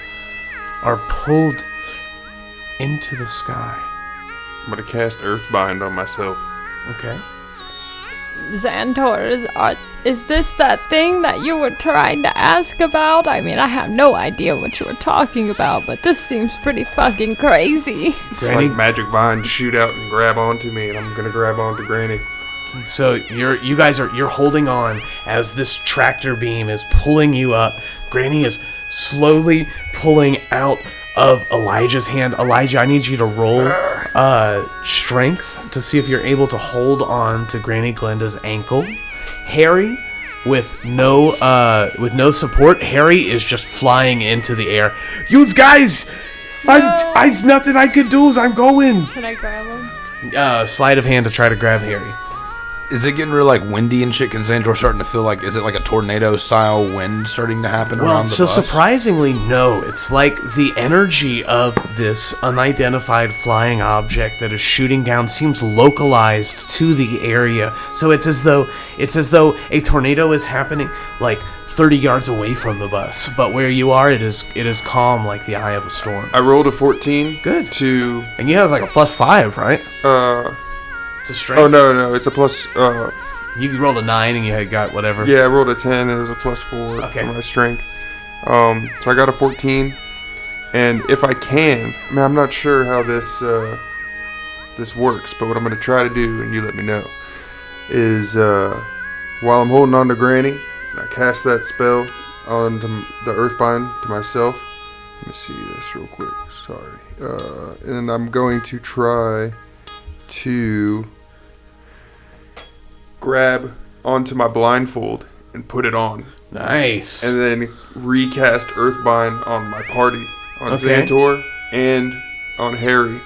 are pulled into the sky. I'm gonna cast Earthbind on myself. Okay. Xantor, is this that thing that you were trying to ask about? I mean, I have no idea what you were talking about, but this seems pretty fucking crazy. Granny, Like magic vines shoot out and grab onto me, and I'm gonna grab onto Granny. so you're holding on as this tractor beam is pulling you up. Granny is slowly pulling out of Elijah's hand. Elijah, I need you to roll strength to see if you're able to hold on to Granny Glinda's ankle. Harry, with no support, Harry is just flying into the air. You guys, I's nothing I could do. I'm going. Can I grab him? Sleight of hand to try to grab Harry. Is it getting real like windy and shit? Can Xantor starting to feel like, is it like a tornado style wind starting to happen Well, around the so bus? surprisingly, no. It's like the energy of this unidentified flying object that is shooting down seems localized to the area. So it's as though a tornado is happening like 30 yards away from the bus, but where you are, it is calm like the eye of a storm. I rolled a 14. Good. To And you have like a +5, right? To strength. oh no, it's a plus. You rolled a 9 and you had got whatever. Yeah, I rolled a 10 and it was a +4 Okay. for my strength. So I got a 14, and if I can, I mean, I'm not sure how this works, but what I'm gonna try to do, and you let me know, is while I'm holding on to Granny, I cast that spell onto the Earthbind to myself. Let me see this real quick. Sorry, and I'm going to try to grab onto my blindfold and put it on, Nice. and then recast Earthbind on my party, on Okay. Xantor and on Harry,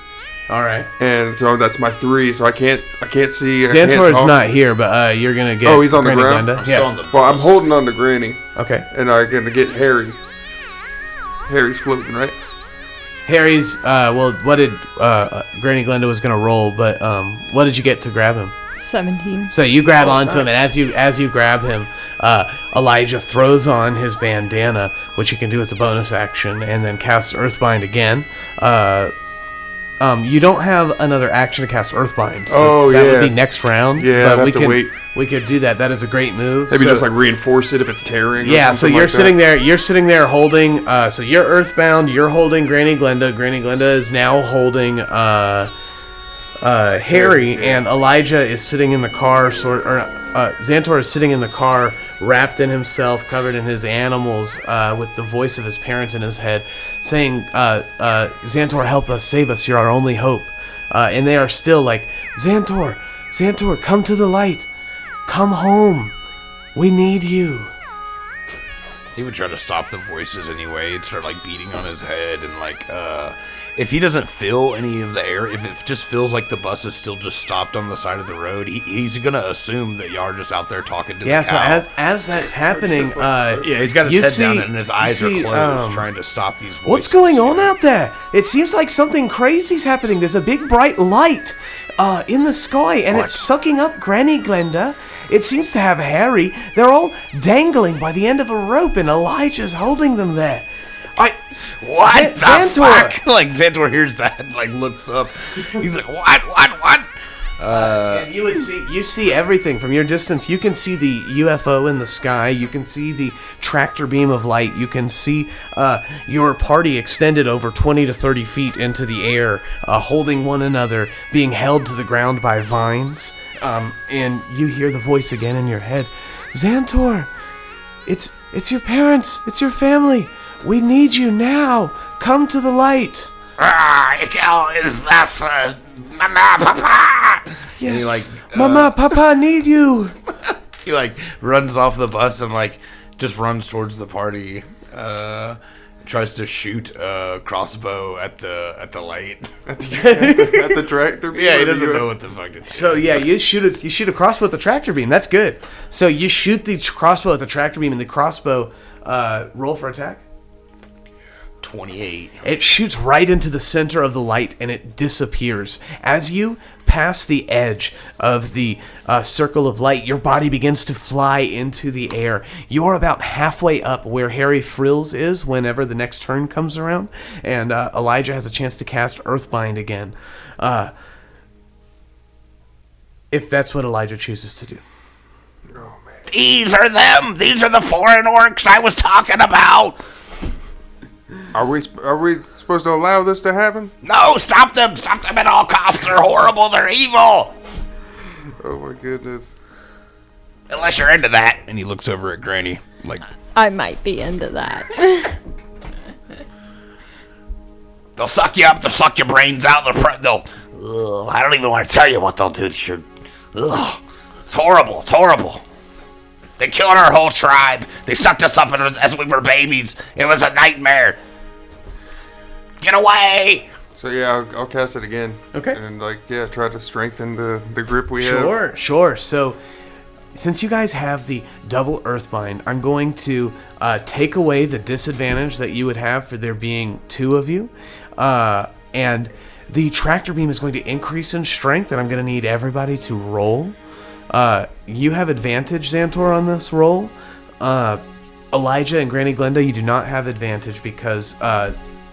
All right. and so that's my 3. So I can't see. I can't Xantor is talk. not here, but you're gonna get. Oh, he's on the Granny ground? Glenda. I'm Yeah. still on the Well, I'm bus. holding on to Granny, Okay. and I'm gonna get Harry. Harry's floating, right? Harry's. Well, what did Granny Glenda was gonna roll, but what did you get to grab him? 17. So you grab onto him, and nice. as you grab him, Elijah throws on his bandana, which you can do as a bonus action, and then casts Earthbind again. You don't have another action to cast Earthbind, so Oh, that yeah. would be next round. Yeah, but I'd we have to can wait. we could do that. That is a great move. Maybe So- just like reinforce it if it's tearing. Or yeah, so something you're like sitting that. there. You're sitting there holding. So you're earthbound. You're holding Granny Glenda. Granny Glenda is now holding Harry, Yeah. and Elijah is sitting in the car. Xantor is sitting in the car, wrapped in himself, covered in his animals, with the voice of his parents in his head, saying, "Xantor, help us, save us. You're our only hope." And they are still like, "Xantor, Xantor, come to the light. Come home. We need you." He would try to stop the voices anyway. He'd start like beating on his head and like if he doesn't feel any of the air, if it just feels like the bus is still just stopped on the side of the road, he's gonna assume that y'all are just out there talking to the cow. So as that's happening, he's got his head down and his eyes are closed, trying to stop these voices. What's going on out there? It seems like something crazy's happening. There's a big bright light in the sky, and it's sucking up Granny Glenda. It seems to have Harry. They're all dangling by the end of a rope, and Elijah's holding them there. What the fuck? Like, Xantor hears that and, like, looks up. He's like, what? And you see everything from your distance. You can see the UFO in the sky. You can see the tractor beam of light. You can see your party extended over 20 to 30 feet into the air, holding one another, being held to the ground by vines. And you hear the voice again in your head. Xantor, it's your parents. It's your family. We need you now. Come to the light. Is that Mama, Papa? Yes. And he Mama, Papa need you. He runs off the bus and just runs towards the party. Tries to shoot a crossbow at the light. At the tractor beam? Yeah, he doesn't know what the fuck to do. So yeah, you shoot a crossbow at the tractor beam. That's good. So you shoot the crossbow at the tractor beam, and the crossbow roll for attack. 28. It shoots right into the center of the light, and it disappears. As you pass the edge of the circle of light, your body begins to fly into the air. You're about halfway up where Harry Frills is whenever the next turn comes around, and Elijah has a chance to cast Earthbind again. If that's what Elijah chooses to do. Oh, man. These are them! These are the foreign orcs I was talking about! Are we supposed to allow this to happen? No, stop them! Stop them at all costs! They're horrible! They're evil! Oh my goodness. Unless you're into that. And he looks over at Granny, I might be into that. They'll suck you up, they'll suck your brains out, I don't even want to tell you what they'll do to you. It's horrible, it's horrible. They killed our whole tribe. They sucked us up as we were babies. It was a nightmare. Get away! So yeah, I'll cast it again. Okay. And try to strengthen the grip we have. Sure. So, since you guys have the double Earthbind, I'm going to take away the disadvantage that you would have for there being two of you. And the tractor beam is going to increase in strength, and I'm going to need everybody to roll. You have advantage, Xantor, on this roll. Elijah and Granny Glenda, you do not have advantage because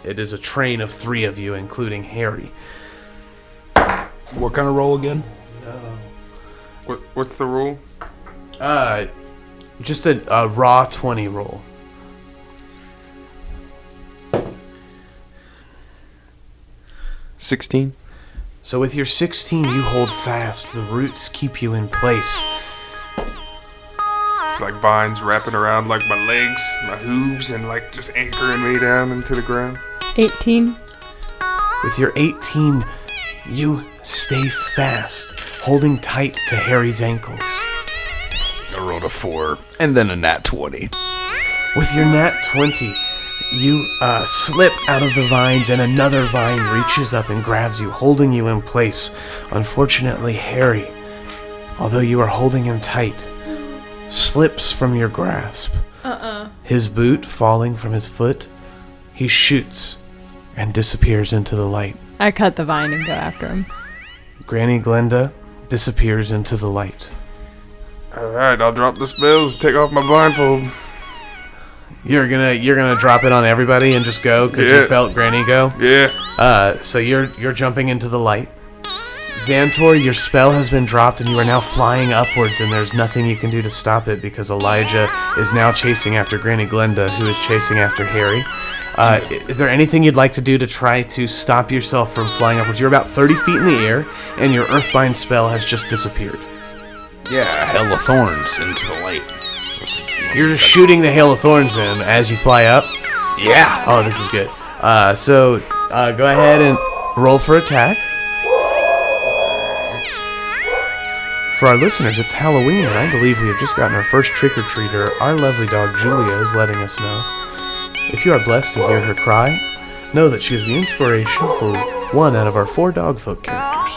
it is a train of three of you, including Harry. What kind of roll again? What's the rule? Just a raw 20 roll. $16. So with your 16, you hold fast. The roots keep you in place. It's like vines wrapping around my legs, my hooves, and just anchoring me down into the ground. 18. With your 18, you stay fast, holding tight to Harry's ankles. I rolled a 4, and then a nat 20. With your nat 20, you slip out of the vines, and another vine reaches up and grabs you, holding you in place. Unfortunately, Harry, although you are holding him tight, slips from your grasp. His boot falling from his foot, he shoots and disappears into the light. I cut the vine and go after him. Granny Glenda disappears into the light. Alright, I'll drop the spells, take off my blindfold. You're gonna drop it on everybody and just go because you felt Granny go? Yeah. So you're jumping into the light. Xantor, your spell has been dropped and you are now flying upwards, and there's nothing you can do to stop it because Elijah is now chasing after Granny Glenda, who is chasing after Harry. Is there anything you'd like to do to try to stop yourself from flying upwards? You're about 30 feet in the air, and your Earthbind spell has just disappeared. Yeah, Hell of Thorns into the light. You're just shooting the Hail of Thorns in as you fly up? Yeah. Oh, this is good. So go ahead and roll for attack. For our listeners, it's Halloween, and I believe we have just gotten our first trick-or-treater. Our lovely dog, Julia, is letting us know. If you are blessed to hear her cry, know that she is the inspiration for one out of our 4 dogfolk characters.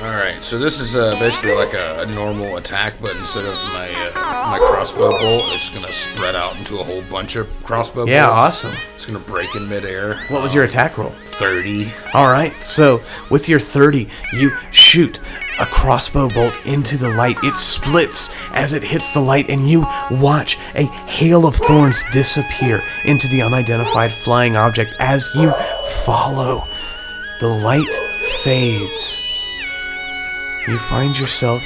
Alright, so this is basically like a normal attack, but instead of my crossbow bolt, it's going to spread out into a whole bunch of crossbow Yeah, bolts. awesome. It's going to break in midair. What was your attack roll? 30. Alright, so with your 30, you shoot a crossbow bolt into the light. It splits as it hits the light, and you watch a hail of thorns disappear into the unidentified flying object as you follow. The light fades. You find yourself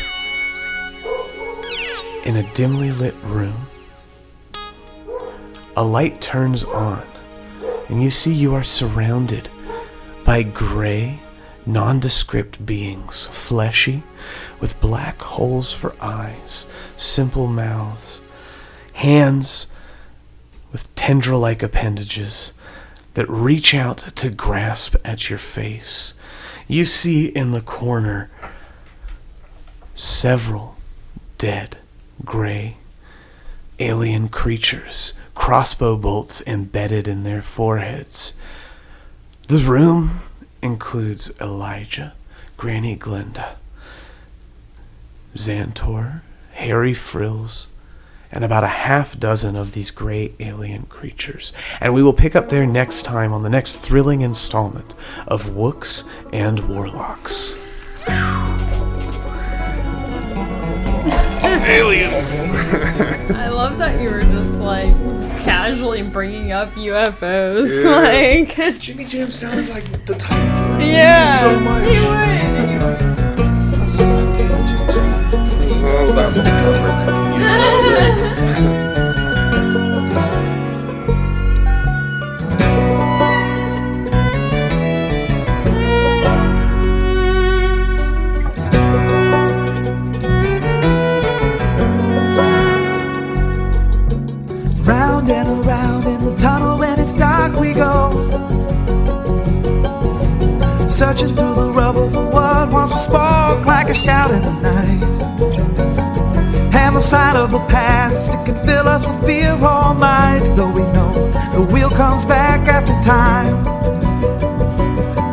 in a dimly lit room. A light turns on, and you see you are surrounded by gray, nondescript beings, fleshy, with black holes for eyes, simple mouths, hands with tendril-like appendages that reach out to grasp at your face. You see in the corner several dead, gray, alien creatures, crossbow bolts embedded in their foreheads. The room includes Elijah, Granny Glenda, Xantor, Harry Frills, and about a half dozen of these gray alien creatures. And we will pick up there next time on the next thrilling installment of Wooks and Warlocks. Aliens. I love that you were just like casually bringing up UFOs. Yeah. Like, Jimmy Jam sounded like the type. yeah, So much. he would. Round and around in the tunnel when it's dark we go, searching through the rubble for what once was spark like a shout in the night. And the sight of the past, it can fill us with fear all night, though we know the wheel comes back after time.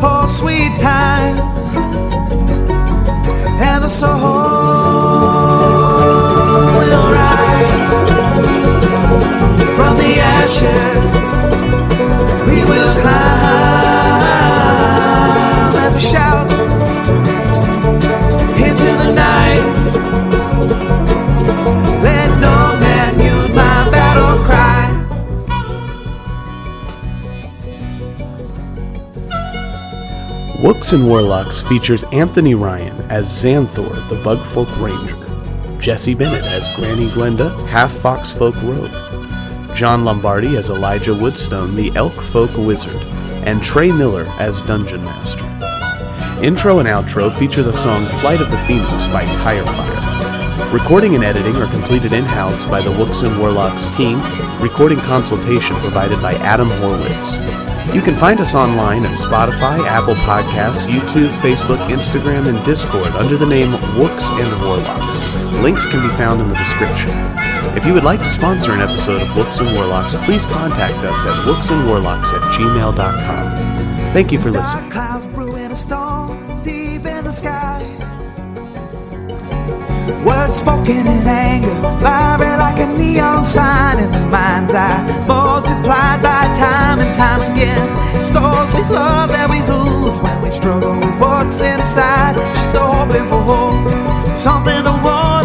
Oh, sweet time. And the soul will rise from the ashes. We will climb as we shout into the night. Let no man mute my battle cry. Wooks and Warlocks features Anthony Ryan as Xanthor, the Bugfolk Ranger, Jesse Bennett as Granny Glenda, half Foxfolk Rogue, John Lombardi as Elijah Woodstone, the Elk Folk Wizard, and Trey Miller as Dungeon Master. Intro and outro feature the song Flight of the Phoenix by Tirefire. Recording and editing are completed in-house by the Wooks and Warlocks team, recording consultation provided by Adam Horwitz. You can find us online at Spotify, Apple Podcasts, YouTube, Facebook, Instagram, and Discord under the name Wooks and Warlocks. Links can be found in the description. If you would like to sponsor an episode of Wooks and Warlocks, please contact us at wooksandwarlocks@gmail.com. Thank you for listening. Dark clouds brewing a storm deep in the sky. Words spoken in anger, vibrant like a neon sign in the mind's eye, multiplied by time and time again. It's those we love that we lose when we struggle with what's inside, just hoping for hope, something to want